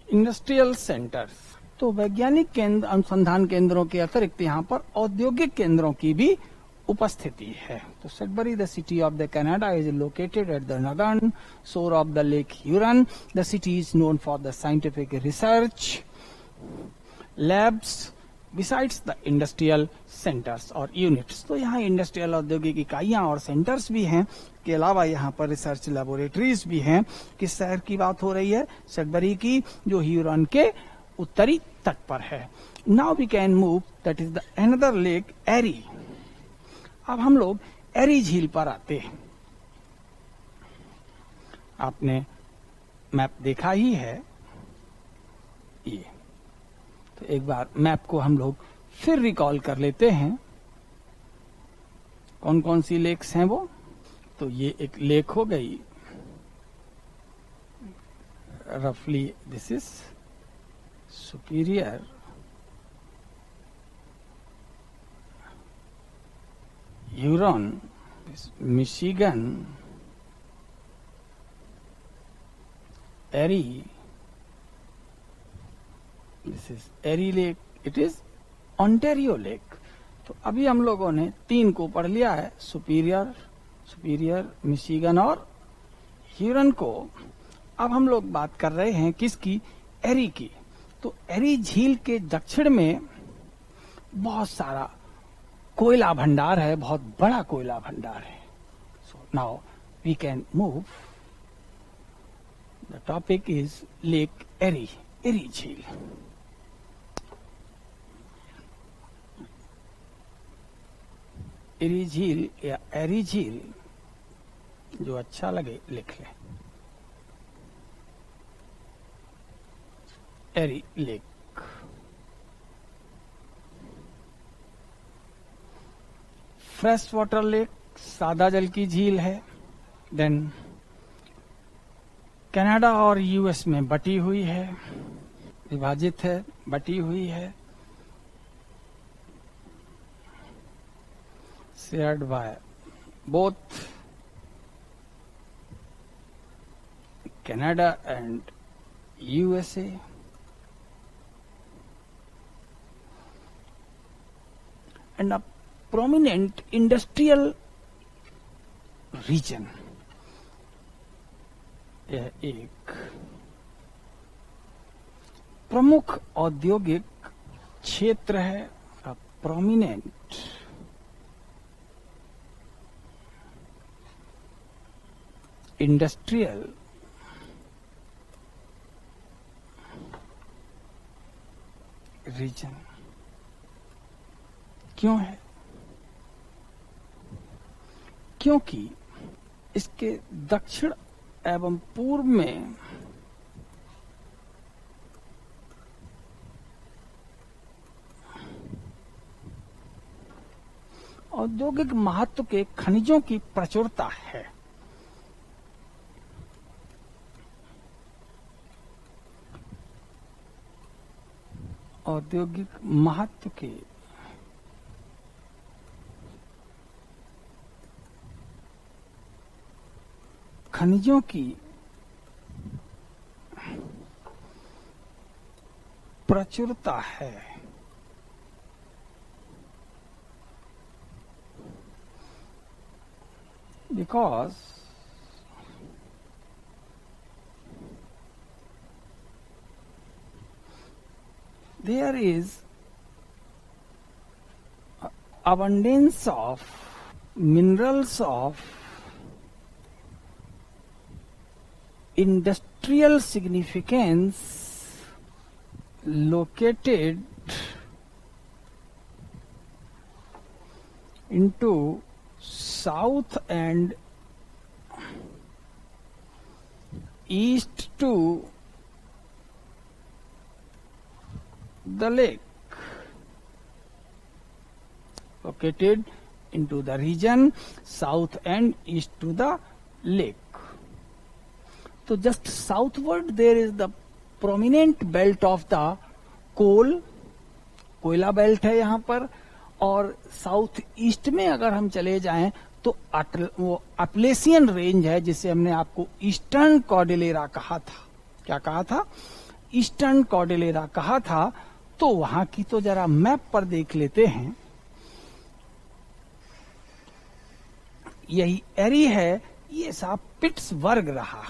industrial centres, तो वैज्ञानिक केंद्र, अनुसंधान केंद्रों के अतिरिक्त यहाँ पर औद्योगिक केंद्रों की भी उपस्थिति है। तो Sudbury the city of the Canada is located at the northern shore of the lake Huron. The city is known for the scientific research labs besides the industrial centres और यूनिट्स। तो यहाँ इंडस्ट्रियल औद्योगिक इकाइयां और सेंटर्स भी हैं, के अलावा यहाँ पर रिसर्च लेबोरेटरीज भी हैं। किस शहर की बात हो रही है? सडबरी की, जो ह्यूरन के उत्तरी तट पर है। Now we can move, that is the another lake Erie. अब हम लोग एरी झील पर आते हैं। आपने मैप देखा ही है ये, तो एक बार मैप को हम लोग फिर रिकॉल कर लेते हैं। कौन कौन सी लेक्स हैं वो? तो ये एक लेक हो गई, रफली this is Superior, Huron, Michigan, Erie, this is Erie lake, it is Ontario lake. तो अभी हम लोगों ने 3 को पढ़ लिया है, सुपीरियर, मिशिगन और ह्यूरन को। अब हम लोग बात कर रहे हैं किसकी? एरी की। तो एरी झील के दक्षिण में बहुत सारा कोयला भंडार है, बहुत बड़ा कोयला भंडार है। So now we can move, the topic is lake Erie, Erie झील। एरी झील या एरी झील, जो अच्छा लगे लिख ले। एरी लेक, फ्रेश वाटर लेक, सादा जल की झील है। देन कनाडा और यूएस में बटी हुई है, विभाजित है, बटी हुई है। Shared by both Canada and USA. And a prominent industrial region. यह एक प्रमुख औद्योगिक क्षेत्र है, a prominent industrial रीजन। क्यों है? क्योंकि इसके दक्षिण एवं पूर्व में औद्योगिक महत्व के खनिजों की प्रचुरता है। औद्योगिक महत्व के खनिजों की प्रचुरता है। Because there is abundance of minerals of industrial significance located into south and east to the lake, located into the region south and east to the lake. So just southward there is the prominent belt of the coal, कोयला बेल्ट है यहाँ पर, और साउथ ईस्ट में अगर हम चले जाएं तो वो अपलेसियन रेंज है, जिसे हमने आपको ईस्टर्न कॉर्डिलेरा कहा था। क्या कहा था? ईस्टर्न कॉर्डिलेरा कहा था। तो वहां की तो जरा मैप पर देख लेते हैं। यही एरी है, ये साहब पिट्सबर्ग रहा,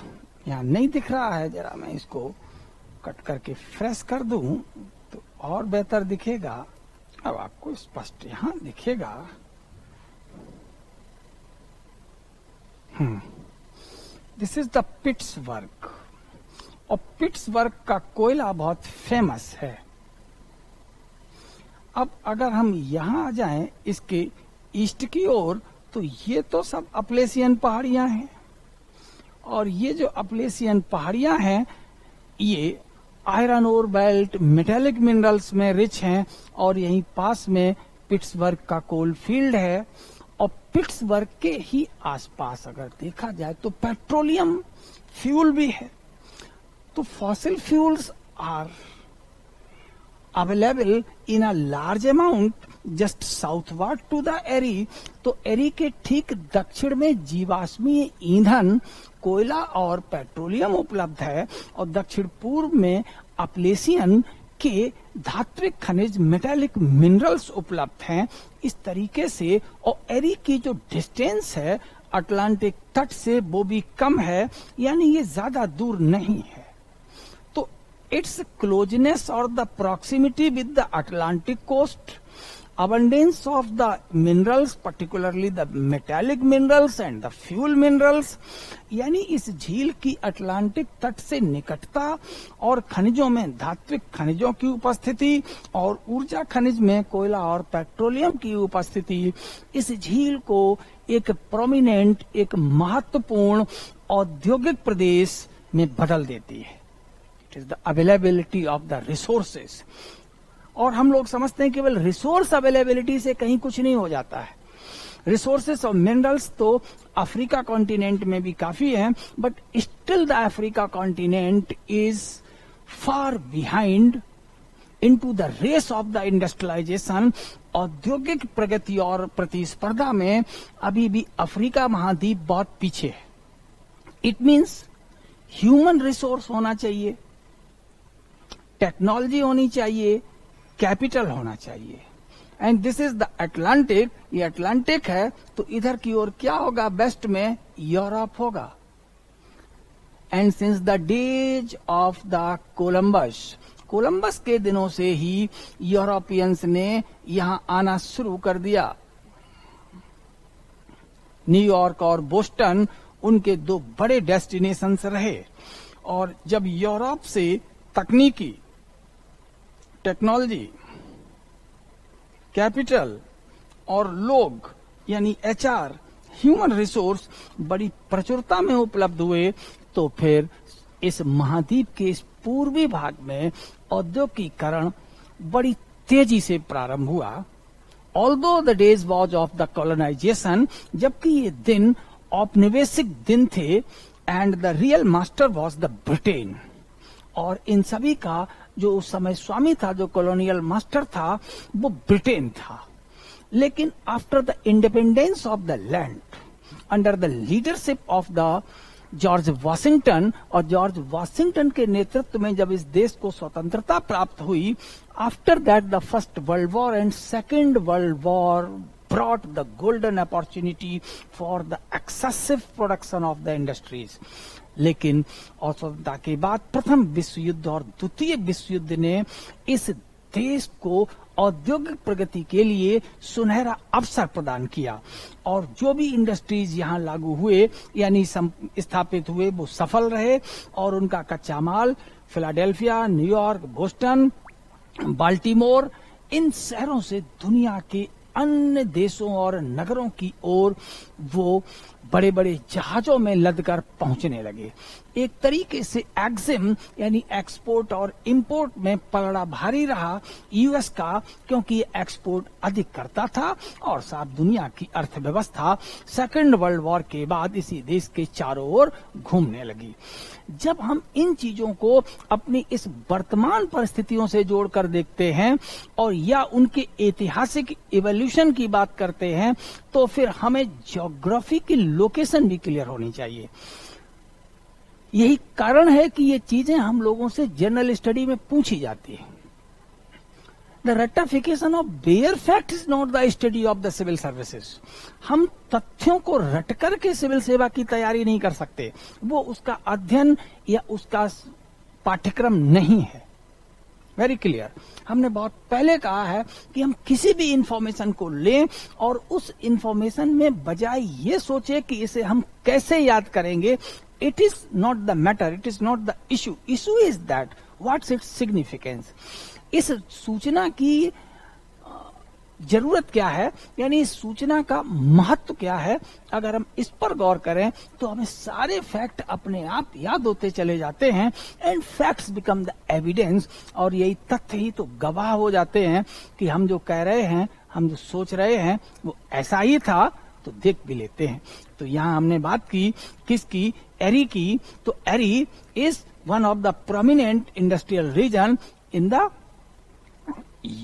यहां नहीं दिख रहा है। जरा मैं इसको कट करके फ्रेश कर दूं तो और बेहतर दिखेगा। अब आपको स्पष्ट यहां दिखेगा। दिस इज द पिट्सबर्ग, और पिट्सबर्ग का कोयला बहुत फेमस है। अब अगर हम यहां आ जाएं इसके ईस्ट की ओर, तो ये तो सब अपलेसियन पहाड़ियां हैं, और ये जो अपलेसियन पहाड़ियां हैं ये iron ore belt, metallic minerals में रिच हैं, और यहीं पास में पिट्सबर्ग का कोल फील्ड है। और पिट्सबर्ग के ही आसपास अगर देखा जाए तो पेट्रोलियम फ्यूल भी है। तो fossil fuels are available in a large amount just southward to the Erie. तो एरी के ठीक दक्षिण में जीवाश्मीय ईंधन, कोयला और पेट्रोलियम उपलब्ध है, और दक्षिण पूर्व में अपलेसियन के धात्विक खनिज, मेटेलिक मिनरल्स उपलब्ध हैं। इस तरीके से, और एरी की जो डिस्टेंस है अटलांटिक तट से वो भी कम है, यानी ये ज्यादा दूर नहीं है। तो इट्स क्लोजनेस और the proximity with the Atlantic coast, abundance of the minerals, particularly the metallic minerals and the fuel minerals, यानी इस झील की अटलांटिक तट से निकटता और खनिजों में धात्विक खनिजों की उपस्थिति और ऊर्जा खनिज में कोयला और पेट्रोलियम की उपस्थिति इस झील को एक प्रोमिनेंट, एक महत्वपूर्ण औद्योगिक प्रदेश में बदल देती है। It is the availability of the resources. और हम लोग समझते हैं केवल रिसोर्स अवेलेबिलिटी से कहीं कुछ नहीं हो जाता है। रिसोर्सेस ऑफ मिनरल्स तो अफ्रीका कॉन्टिनेंट में भी काफी है, but still the Africa continent is far behind into the race of the industrialisation. औद्योगिक प्रगति और प्रतिस्पर्धा में अभी भी अफ्रीका महाद्वीप बहुत पीछे है। इट मीन्स ह्यूमन रिसोर्स होना चाहिए, टेक्नोलॉजी होनी चाहिए, कैपिटल होना चाहिए। And this is the Atlantic. ये अटलांटिक है, तो इधर की ओर क्या होगा? वेस्ट में यूरोप होगा। And since the days of the Columbus के दिनों से ही यूरोपियंस ने यहां आना शुरू कर दिया। न्यूयॉर्क और बोस्टन उनके दो बड़े डेस्टिनेशंस रहे, और जब यूरोप से तकनीकी, टेक्नोलॉजी, कैपिटल और लोग यानी एचआर, ह्यूमन रिसोर्स बड़ी प्रचुरता में उपलब्ध हुए, तो फिर इस महाद्वीप के इस पूर्वी भाग में औद्योगिकीकरण बड़ी तेजी से प्रारंभ हुआ। Although the days was of the colonisation, जबकि ये दिन औपनिवेशिक दिन थे, and the real master was the Britain. और इन सभी का जो उस समय स्वामी था, जो कॉलोनियल मास्टर था, वो ब्रिटेन था। लेकिन after the independence of the land under the leadership of the George Washington, और जॉर्ज वॉशिंगटन के नेतृत्व में जब इस देश को स्वतंत्रता प्राप्त हुई, after that the first world war and second world war brought the golden opportunity for the excessive production of the industries. लेकिन स्वतंत्रता के बाद प्रथम विश्व युद्ध और द्वितीय विश्व युद्ध ने इस देश को औद्योगिक प्रगति के लिए सुनहरा अवसर प्रदान किया, और जो भी इंडस्ट्रीज यहाँ लागू हुए यानी स्थापित हुए वो सफल रहे, और उनका कच्चा माल फिलाडेल्फिया, न्यूयॉर्क, बोस्टन, बाल्टीमोर, इन शहरों से दुनिया के अन्य देशों और नगरों की ओर वो बड़े बड़े जहाजों में लदकर पहुंचने लगे। एक तरीके से एक्सिम यानी एक्सपोर्ट और इंपोर्ट में पलड़ा भारी रहा यूएस का, क्योंकि ये एक्सपोर्ट अधिक करता था और साथ दुनिया की अर्थव्यवस्था सेकेंड वर्ल्ड वॉर के बाद इसी देश के चारों ओर घूमने लगी। जब हम इन चीजों को अपनी इस वर्तमान परिस्थितियों से जोड़कर देखते हैं और या उनके ऐतिहासिक इवोल्यूशन की बात करते हैं, तो फिर हमें ज्योग्राफी की लोकेशन भी क्लियर होनी चाहिए। यही कारण है कि ये चीजें हम लोगों से जनरल स्टडी में पूछी जाती है। The ratification of bare fact is not the study of the civil services. हम तथ्यों को रट करके सिविल सेवा की तैयारी नहीं कर सकते, वो उसका अध्ययन या उसका पाठ्यक्रम नहीं है। Very clear. हमने बहुत पहले कहा है कि हम किसी भी इंफॉर्मेशन को लें और उस इंफॉर्मेशन में बजाय ये सोचे कि इसे हम कैसे याद करेंगे, it is not the matter, it is not the issue. Issue is that what's its significance. इस सूचना की जरूरत क्या है, यानी इस सूचना का महत्व क्या है। अगर हम इस पर गौर करें तो हमें सारे फैक्ट अपने आप याद होते चले जाते हैं, and facts become the evidence. और यही तथ्य ही तो गवाह हो जाते हैं कि हम जो कह रहे हैं, हम जो सोच रहे हैं, वो ऐसा ही था, तो देख भी लेते हैं। तो यहाँ हमने बात की किसकी, एरी की। तो Erie is one of the prominent industrial region in the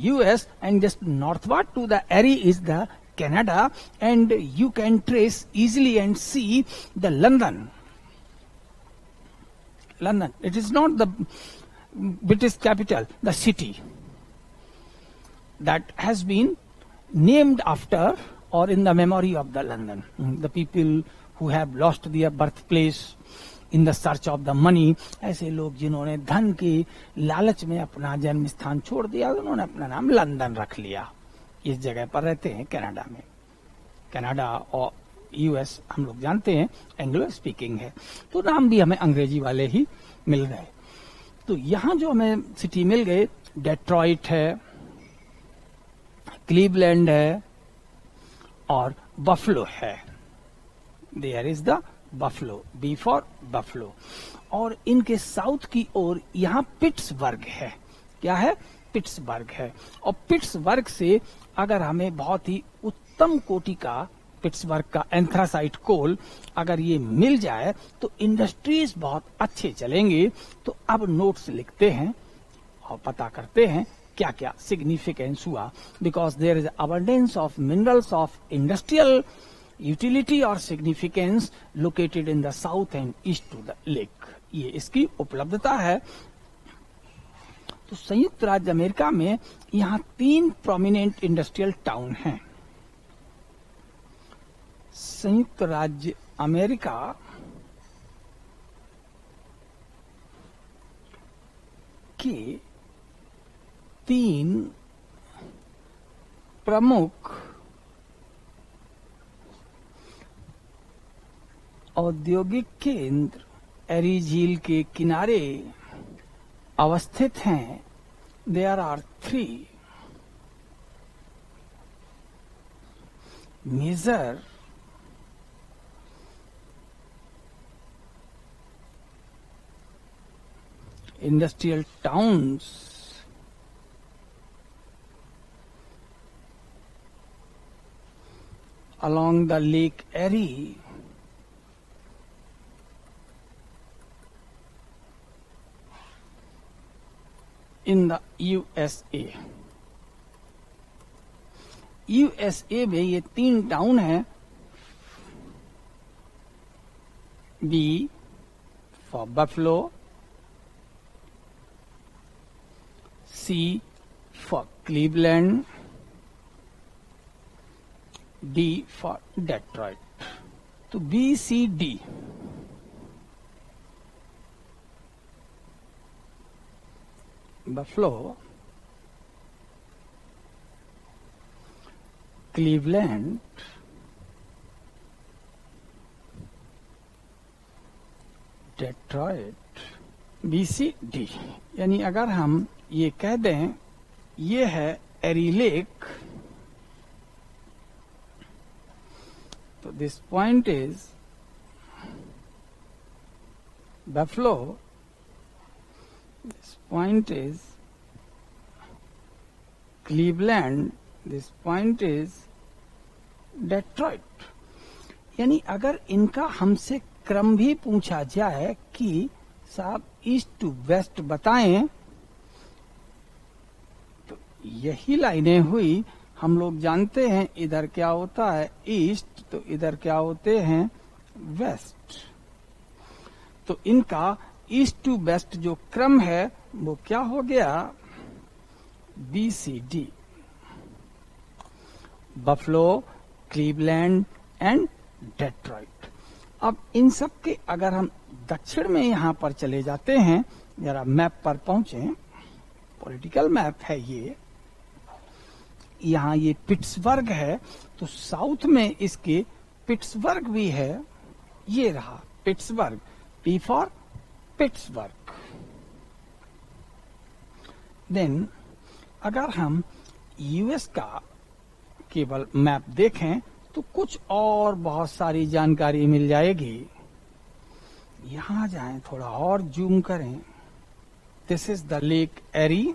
US, and just northward to the Erie is the Canada, and you can trace easily and see the London. It is not the British capital, the city that has been named after or in the memory of the London. The people who have lost their birthplace in the search of the money, ऐसे लोग जिन्होंने धन की लालच में अपना जन्म स्थान छोड़ दिया, उन्होंने अपना नाम लंदन रख लिया। इस जगह पर रहते हैं कनाडा में। कनाडा और यूएस हम लोग जानते हैं एंग्लो स्पीकिंग है, तो नाम भी हमें अंग्रेजी वाले ही मिल गए। तो यहाँ जो हमें सिटी मिल गए, डेट्रॉइट है, क्लीवलैंड है और बफलो है। There is the Buffalo, B for Buffalo. और इनके साउथ की ओर यहाँ पिट्सबर्ग है। क्या है? पिट्सबर्ग है। और पिट्सबर्ग से अगर हमें बहुत ही उत्तम कोटि का पिट्सबर्ग का एंथ्रासाइट कोल अगर ये मिल जाए तो इंडस्ट्रीज बहुत अच्छे चलेंगे। तो अब नोट्स लिखते हैं और पता करते हैं क्या क्या सिग्निफिकेंस हुआ। Because there is abundance of minerals of industrial utility और significance located in the south and east to the lake. ये इसकी उपलब्धता है। तो संयुक्त राज्य अमेरिका में यहाँ 3 प्रोमिनेंट इंडस्ट्रियल टाउन हैं। संयुक्त राज्य अमेरिका के 3 प्रमुख औद्योगिक केंद्र एरी झील के किनारे अवस्थित हैं। There are 3 major industrial towns along the Lake Erie. in the USA. USA में ये 3 टाउन है. B for Buffalo, C for Cleveland, D for Detroit. तो B, C, D. Buffalo, Cleveland, Detroit, BC-D. यानी अगर हम ये कह दें ये है एरी लेक, तो this point is Buffalo, this point is Cleveland, this point is Detroit. यानी अगर इनका हमसे क्रम भी पूछा जाए कि साहब ईस्ट टू वेस्ट बताएं, तो यही लाइनें हुई. हम लोग जानते हैं इधर क्या होता है ईस्ट, तो इधर क्या होते हैं वेस्ट. तो इनका ईस्ट टू वेस्ट जो क्रम है वो क्या हो गया BC-D. Buffalo, Cleveland and Detroit. अब इन सब के अगर हम दक्षिण में यहां पर चले जाते हैं, जरा मैप पर पहुंचे, पॉलिटिकल मैप है ये, यहां ये पिट्सबर्ग है, तो साउथ में इसके पिट्सबर्ग भी है. ये रहा Pittsburgh, P for Pittsburgh. Then अगर हम यूएस का केवल मैप देखें तो कुछ और बहुत सारी जानकारी मिल जाएगी. यहां जाएं, थोड़ा और जूम करें. दिस इज द लेक एरी.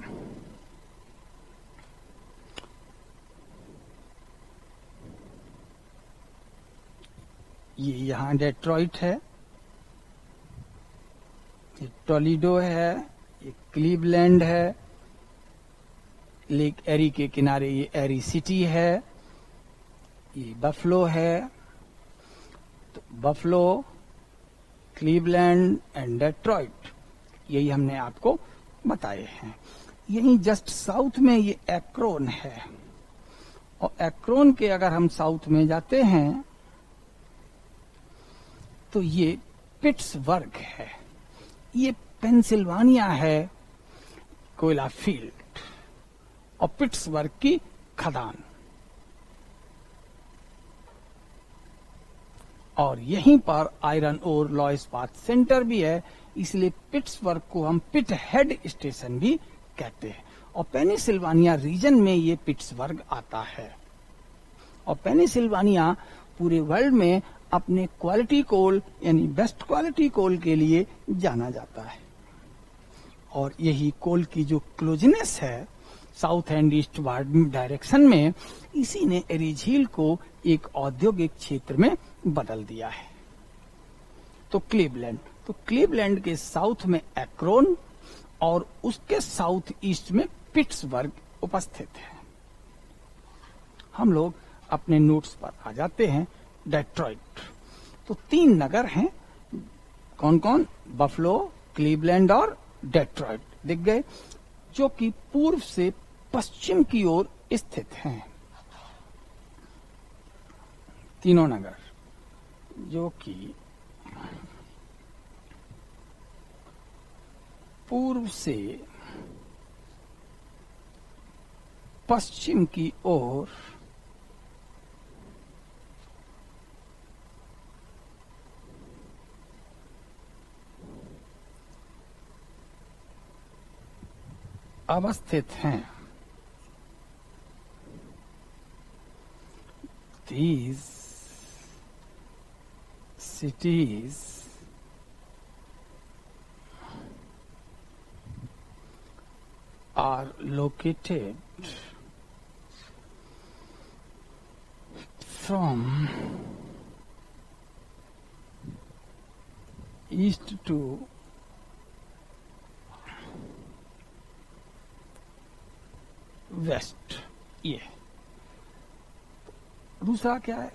ये यहां डेट्रॉइट है, ये टोलीडो है, ये क्लीवलैंड है. लेक एरी के किनारे ये एरी सिटी है, ये बफलो है. तो बफलो, क्लीवलैंड एंड डेट्रॉइट, यही हमने आपको बताए हैं. यही जस्ट साउथ में ये एक्रोन है, और एक्रोन के अगर हम साउथ में जाते हैं तो ये पिट्सबर्ग है. ये पेंसिल्वानिया है, कोयला फील्ड, और पिट्सबर्ग की खदान. और यहीं पर आयरन ओर लॉ इस्पात सेंटर भी है, इसलिए पिट्सबर्ग को हम पिट हेड स्टेशन भी कहते हैं. और पेनिसिल्वानिया रीजन में ये पिट्सबर्ग आता है. और पेनिसिल्वानिया पूरे वर्ल्ड में अपने क्वालिटी कोल यानी बेस्ट क्वालिटी कोल के लिए जाना जाता है. और यही कोल की जो क्लोजनेस है south and east ward direction में, इसी ने एरी झील को एक औद्योगिक क्षेत्र में बदल दिया है. तो क्लीवलैंड के साउथ में एक्रोन और उसके साउथ ईस्ट में पिट्सबर्ग उपस्थित है. हम लोग अपने नोट्स पर आ जाते हैं. डेट्रॉइट, तो 3 नगर हैं. कौन कौन? बफलो, क्लीवलैंड और डेट्रॉइट दिख गए, जो कि पूर्व से पश्चिम की ओर स्थित हैं. तीनों नगर जो कि पूर्व से पश्चिम की ओर अवस्थित हैं. These cities are located from east to west. ये दूसरा क्या है,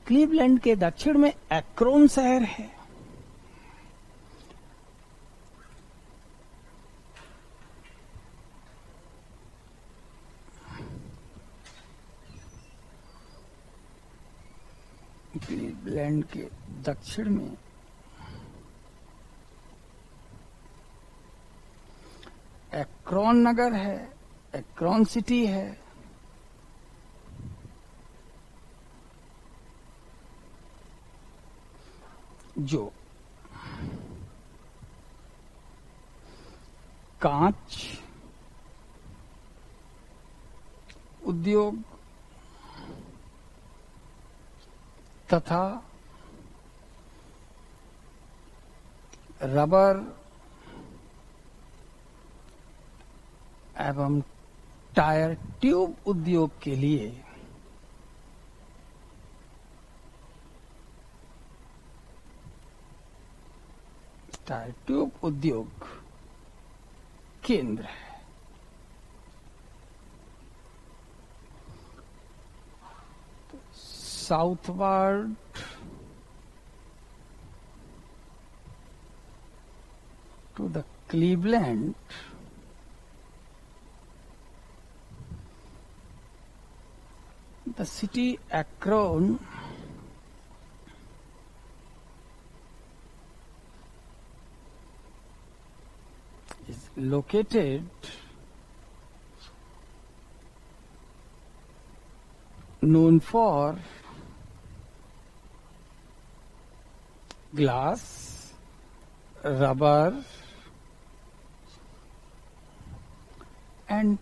क्लीवलैंड के दक्षिण में एक्रोन शहर है। क्लीवलैंड के दक्षिण में एक्रोन नगर है, एक्रोन सिटी है। जो कांच उद्योग तथा रबर एवं टायर ट्यूब उद्योग के लिए टायर ट्यूब उद्योग केंद्र है। Southward to the Cleveland the city Akron is located known for glass, rubber and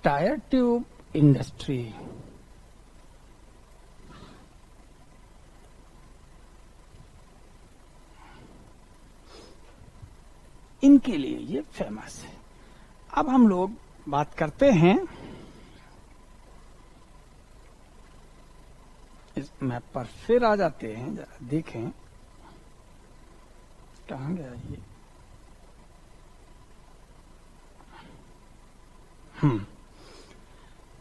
tire tube industry. इनके लिए ये फेमस है। अब हम लोग बात करते हैं, इस मैप पर फिर आ जाते हैं, जरा देखें कहाँ गया ये।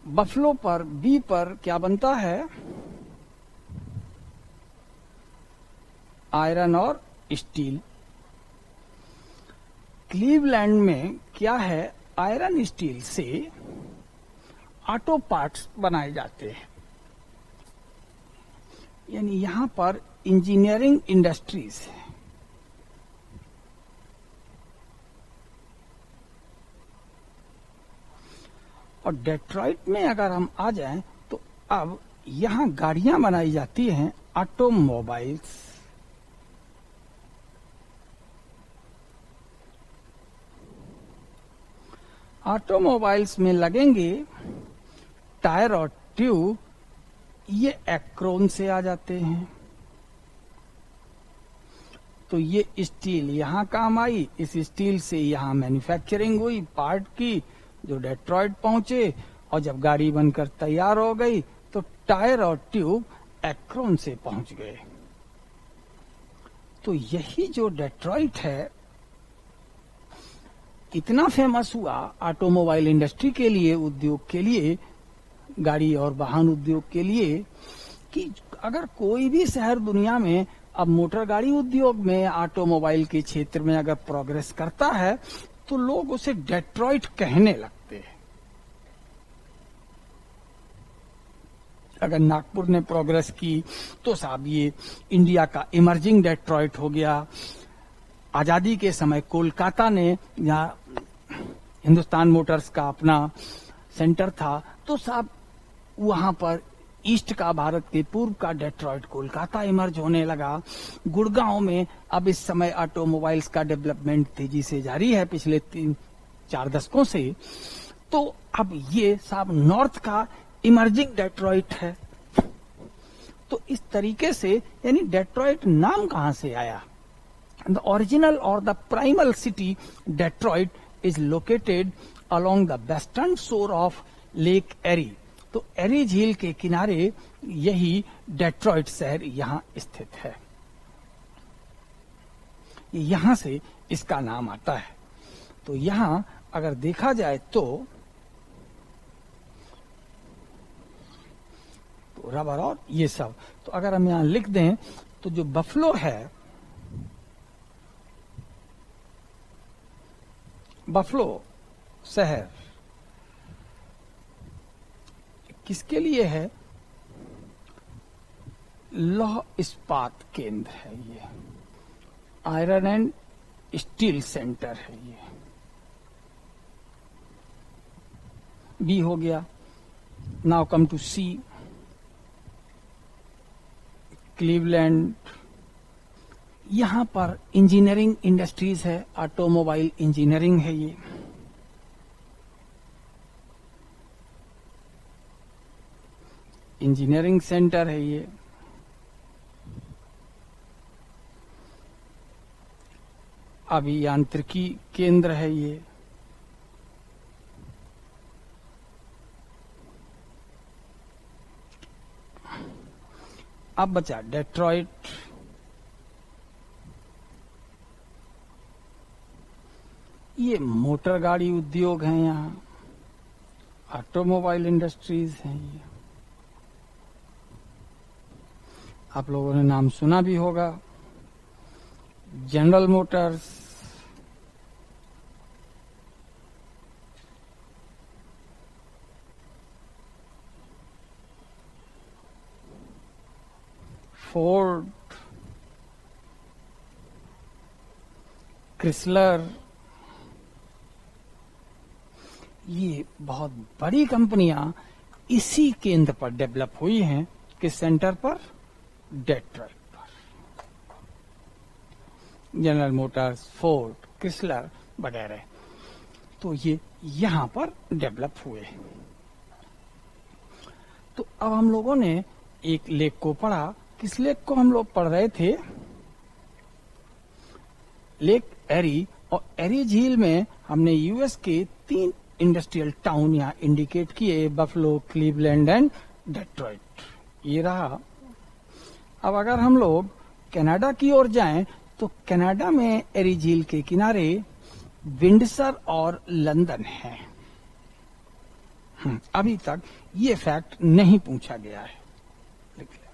बफलो पर बी पर क्या बनता है, आयरन और स्टील। क्लीवलैंड में क्या है, आयरन स्टील से ऑटो पार्ट्स बनाए जाते हैं, यानी यहां पर इंजीनियरिंग इंडस्ट्रीज है। और डेट्रॉइट में अगर हम आ जाएं तो अब यहां गाड़ियां बनाई जाती हैं, ऑटोमोबाइल्स। ऑटोमोबाइल्स में लगेंगे टायर और ट्यूब, ये एक्रोन से आ जाते हैं। तो ये स्टील यहां काम आई, इस स्टील से यहां मैन्युफैक्चरिंग हुई पार्ट की, जो डेट्रॉइट पहुंचे, और जब गाड़ी बनकर तैयार हो गई तो टायर और ट्यूब एक्रोन से पहुंच गए। तो यही जो डेट्रॉइट है इतना फेमस हुआ ऑटोमोबाइल इंडस्ट्री के लिए, उद्योग के लिए, गाड़ी और वाहन उद्योग के लिए, कि अगर कोई भी शहर दुनिया में अब मोटर गाड़ी उद्योग में, ऑटोमोबाइल के क्षेत्र में अगर प्रोग्रेस करता है तो लोग उसे डेट्रॉइट कहने लगते हैं। अगर नागपुर ने प्रोग्रेस की तो साहब ये इंडिया का इमर्जिंग डेट्रॉइट हो गया। आजादी के समय कोलकाता ने, यहाँ हिंदुस्तान मोटर्स का अपना सेंटर था, तो साहब वहां पर ईस्ट का, भारत के पूर्व का डेट्रॉइट कोलकाता इमर्ज होने लगा। गुड़गांव में अब इस समय ऑटोमोबाइल्स का डेवलपमेंट तेजी से जारी है पिछले 3-4 दशकों से। तो अब ये साहब नॉर्थ का इमर्जिंग डेट्रॉइट है। तो इस तरीके से यानी डेट्रॉइट नाम कहां से आया? The original or the primal city Detroit is located along the western shore of Lake Erie. तो एरी झील के किनारे यही डेट्रॉइट शहर यहां स्थित है। यहां से इसका नाम आता है। तो यहां अगर देखा जाए तो रबर और ये सब। तो अगर हम यहां लिख दें तो जो बफलो है, बफलो शहर किसके लिए है? लौह इस्पात केंद्र है ये, आयरन एंड स्टील सेंटर है ये। बी हो गया। Now come to C, Cleveland. यहां पर इंजीनियरिंग इंडस्ट्रीज है, ऑटोमोबाइल इंजीनियरिंग है ये। इंजीनियरिंग सेंटर है ये। अभियांत्रिकी केंद्र है ये। अब बचा डेट्रॉइट। ये मोटर गाड़ी उद्योग है, यहाँ ऑटोमोबाइल इंडस्ट्रीज हैं ये। आप लोगों ने नाम सुना भी होगा, जनरल मोटर्स, फोर्ड, क्रिसलर। ये बहुत बड़ी कंपनियां इसी केंद्र पर डेवलप हुई हैं। किस सेंटर पर? डेट्रॉइट पर। जनरल मोटर्स, फोर्ड, क्रिसलर वगैरह, तो ये यहां पर डेवलप हुए। तो अब हम लोगों ने एक लेख को पढ़ा। किस लेख को हम लोग पढ़ रहे थे? लेक एरी। और एरी झील में हमने यूएस के 3 इंडस्ट्रियल टाउन यहां इंडिकेट किए, बफलो, क्लीवलैंड एंड डेट्रॉइट। ये रहा। अब अगर हम लोग कनाडा की ओर जाएं तो कनाडा में एरी झील के किनारे विंडसर और लंदन है। अभी तक ये फैक्ट नहीं पूछा गया है, लिख लिया।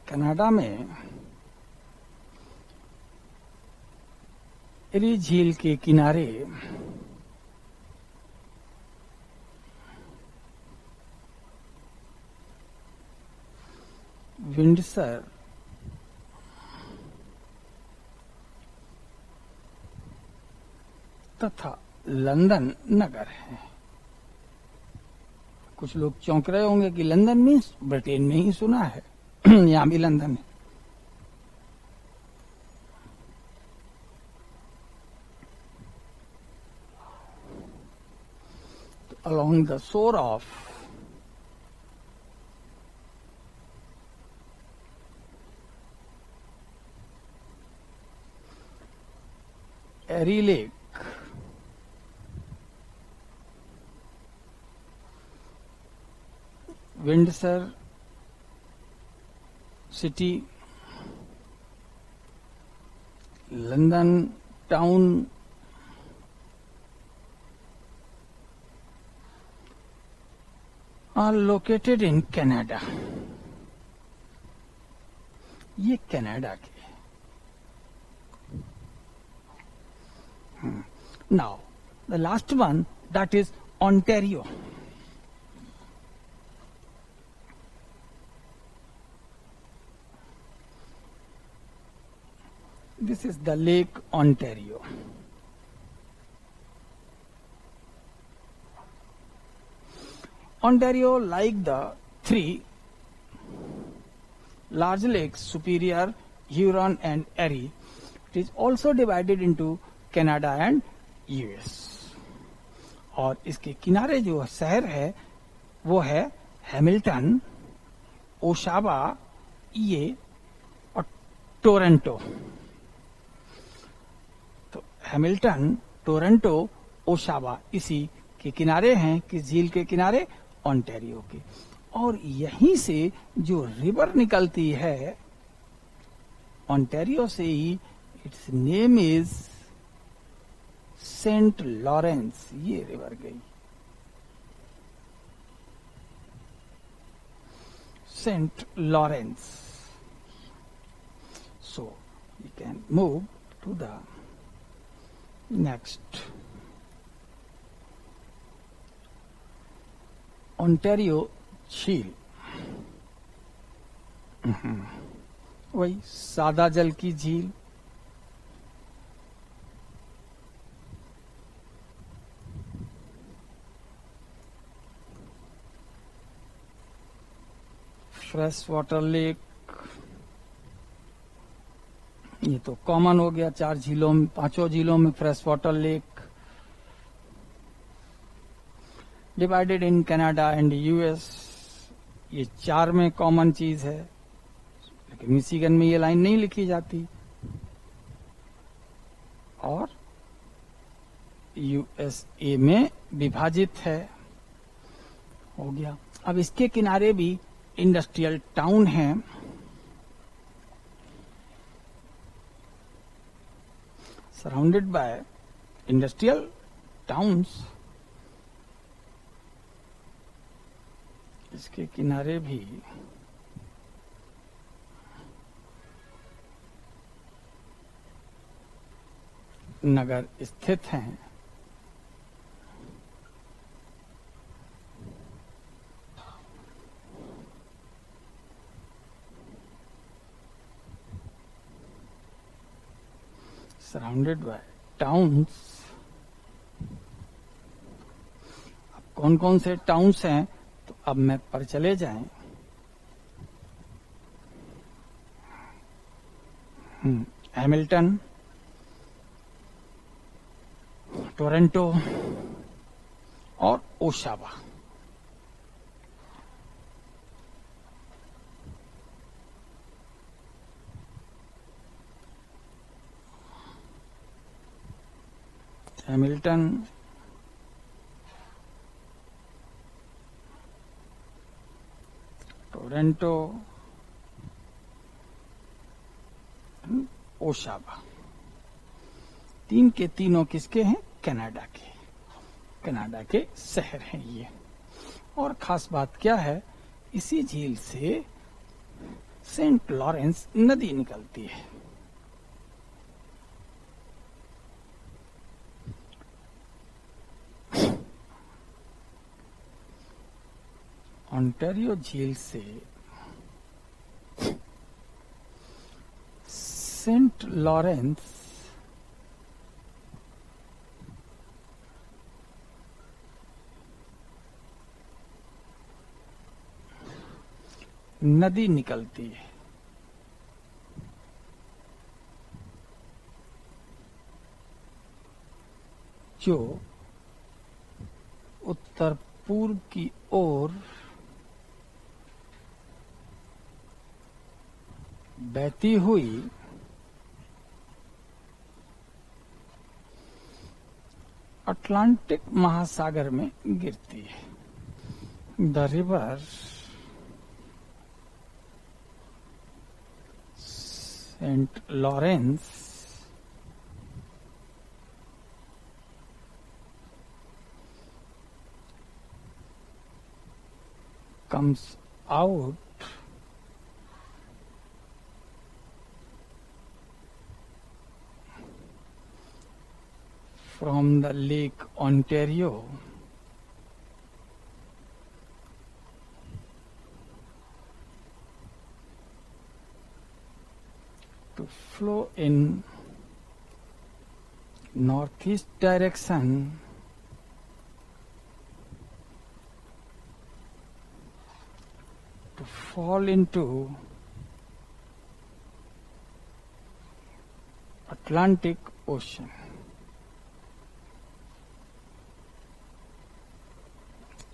कनाडा में एरी झील के किनारे विंडसर तथा लंदन नगर है। कुछ लोग चौंक रहे होंगे कि लंदन मीन्स ब्रिटेन में ही सुना है। यहां भी लंदन है। तो along the shore of Erie lake, Windsor city, London town are located in Canada. ये कनाडा के। Now the last one, that is Ontario. This is the Lake Ontario. Ontario, like the 3 large lakes, Superior, Huron and Erie, it is also divided into Canada and US. और इसके किनारे जो शहर है वो है हैमिल्टन, ओशावा, ये और टोरंटो। हैमिल्टन, टोरंटो, ओशावा इसी के किनारे हैं। किस झील के किनारे? ओंटारियो के। और यहीं से जो रिवर निकलती है ओंटारियो से ही, its name is Saint Lawrence, ये रिवर गई, Saint Lawrence. So we can move to the next. Ontario झील, वही सादा जल की झील. फ्रेश वाटर लेक, ये तो कॉमन हो गया, 4 झीलों में, 5 झीलों में fresh water lake. Divided in Canada and US, ये 4 में कॉमन चीज है, लेकिन मिशिगन में ये लाइन नहीं लिखी जाती. और यूएसए में विभाजित है, हो गया. अब इसके किनारे भी इंडस्ट्रियल टाउन है. Surrounded by industrial towns. इसके किनारे भी नगर स्थित हैं. Surrounded by towns. अब कौन कौन से टाउन्स हैं, तो अब मैप पर चले जाएं. हैमिल्टन, टोरंटो और ओशावा. Hamilton, Toronto, Oshawa. 3 के तीनों किसके हैं? कनाडा के. कनाडा के शहर हैं ये. और खास बात क्या है, इसी झील से सेंट लॉरेंस नदी निकलती है. ओंटारियो झील से सेंट लॉरेंस नदी निकलती है. जो उत्तर पूर्व की ओर बहती हुई अटलांटिक महासागर में गिरती है. The river Saint Lawrence comes out from the Lake Ontario to flow in northeast direction to fall into Atlantic Ocean.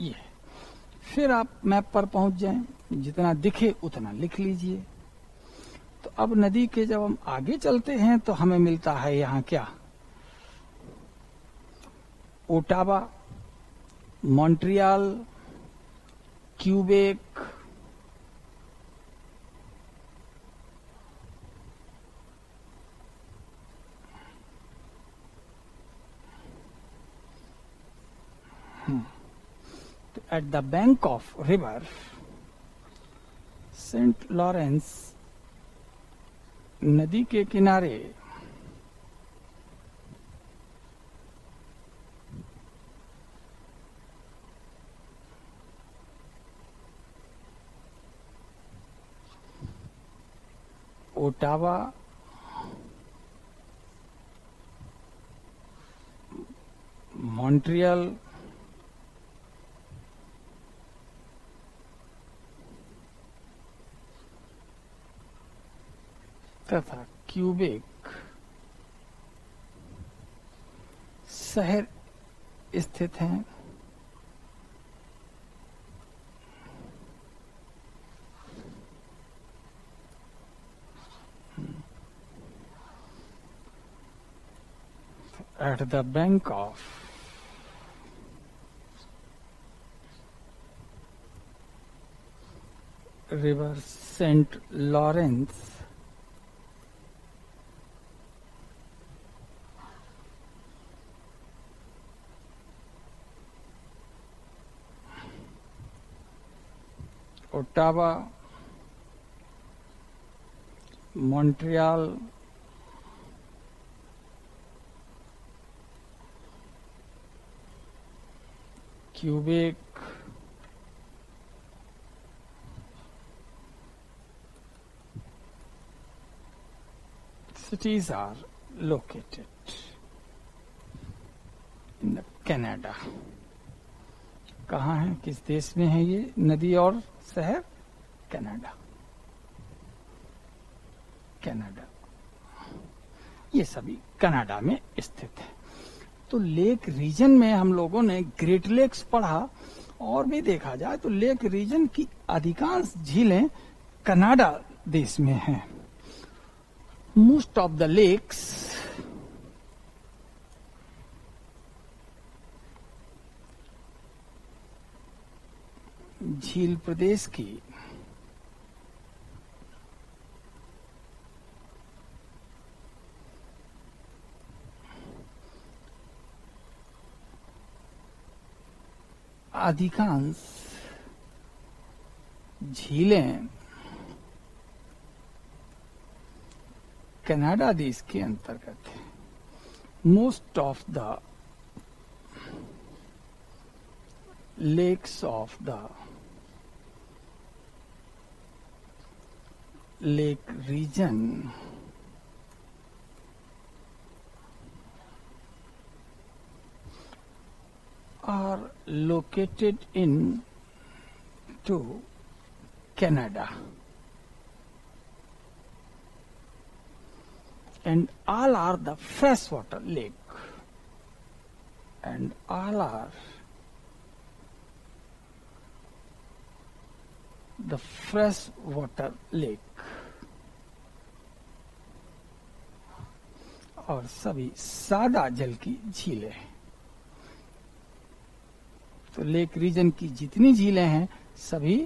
ये फिर आप मैप पर पहुंच जाएं, जितना दिखे उतना लिख लीजिए. तो अब नदी के जब हम आगे चलते हैं तो हमें मिलता है यहाँ क्या, ओटावा, मॉन्ट्रियल, क्यूबेक, तो at the bank of river Saint Lawrence, नदी के किनारे ओटावा, मॉन्ट्रियल, तथा क्यूबेक शहर स्थित हैं। At the bank of river Saint Lawrence, Ottawa, Montreal, Quebec, cities are located in the Canada. कहाँ है, किस देश में है ये नदी और शहर? कनाडा। कनाडा, ये सभी कनाडा में स्थित है। तो लेक रीजन में हम लोगों ने ग्रेट लेक्स पढ़ा, और भी देखा जाए तो लेक रीजन की अधिकांश झीलें कनाडा देश में हैं। मोस्ट ऑफ द लेक्स झील प्रदेश की अधिकांश झीलें कनाडा देश के अंतर्गत है। Most of the lakes of the lake region are located in to Canada, and all are the freshwater lake, and all are the freshwater lake, और सभी सादा जल की झीलें। तो लेक रीजन की जितनी झीलें हैं सभी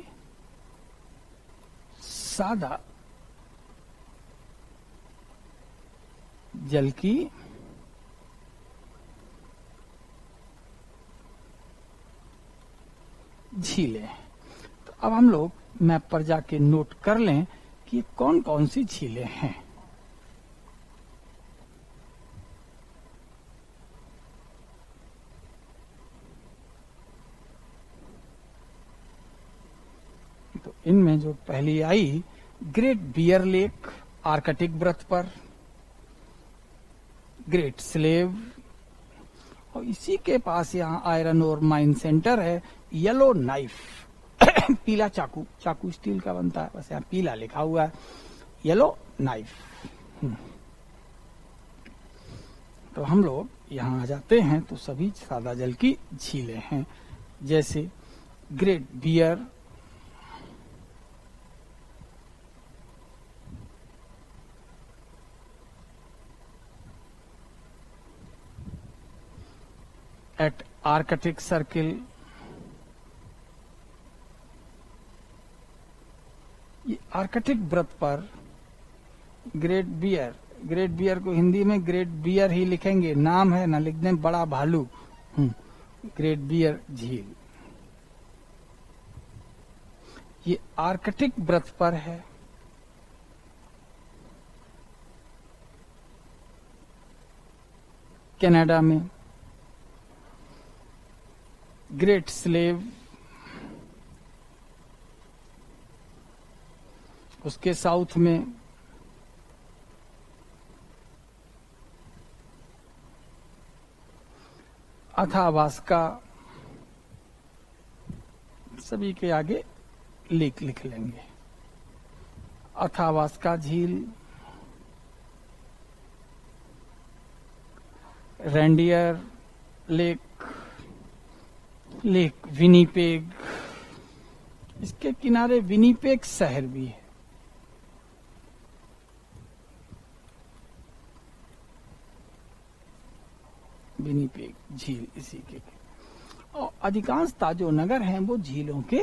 सादा जल की झीलें। तो अब हम लोग मैप पर जाके नोट कर लें कि कौन कौन सी झीलें हैं। तो इनमें जो पहली आई, ग्रेट बियर लेक आर्कटिक वृत्त पर, ग्रेट स्लेव, और इसी के पास यहाँ आयरन ओर माइन सेंटर है। येलो नाइफ पीला चाकू, चाकू स्टील का बनता है, बस यहाँ पीला लिखा हुआ है, येलो नाइफ। तो हम लोग यहाँ आ जाते हैं तो सभी सादा जल की झीलें हैं, जैसे Great Bear, at Arctic circle, ये आर्कटिक वृत्त पर ग्रेट बियर, ग्रेट बियर को हिंदी में ग्रेट बियर ही लिखेंगे, नाम है ना, लिख दें बड़ा भालू। ग्रेट बियर झील, ये आर्कटिक वृत्त पर है। कनाडा में ग्रेट स्लेव, उसके साउथ में अथावास्का, सभी के आगे लेक लिख लेंगे। अथावास्का झील, रेंडियर लेक, लेक विनीपेग, इसके किनारे विनीपेग शहर भी है। विनीपेग झील इसी के, और अधिकांशतः जो नगर हैं वो झीलों के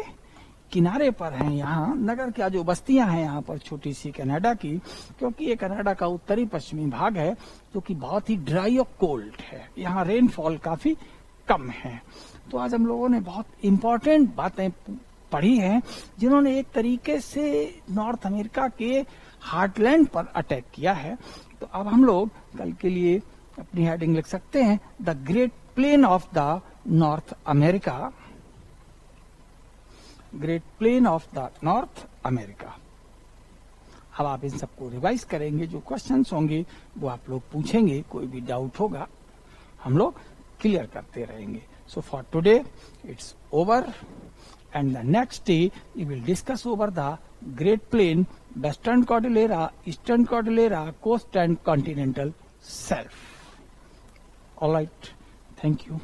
किनारे पर हैं। यहाँ नगर क्या जो बस्तियां हैं यहाँ पर छोटी सी कनाडा की, क्योंकि ये कनाडा का उत्तरी पश्चिमी भाग है जो कि बहुत ही ड्राई और कोल्ड है, यहाँ रेनफॉल काफी कम है। तो आज हम लोगों ने बहुत इंपॉर्टेंट बातें पढ़ी हैं जिन्होंने एक तरीके से नॉर्थ अमेरिका के हार्टलैंड पर अटैक किया है। तो अब हम लोग कल के लिए अपनी हेडिंग लिख सकते हैं, the great plain of the North America, great plain of the North America. अब आप इन सबको रिवाइज करेंगे, जो क्वेश्चंस होंगे वो आप लोग पूछेंगे, कोई भी डाउट होगा हम लोग क्लियर करते रहेंगे। So for today it's over, and the next day we will discuss over the Great Plain, Western Cordillera, Eastern Cordillera, Coast and Continental Shelf. All right, thank you.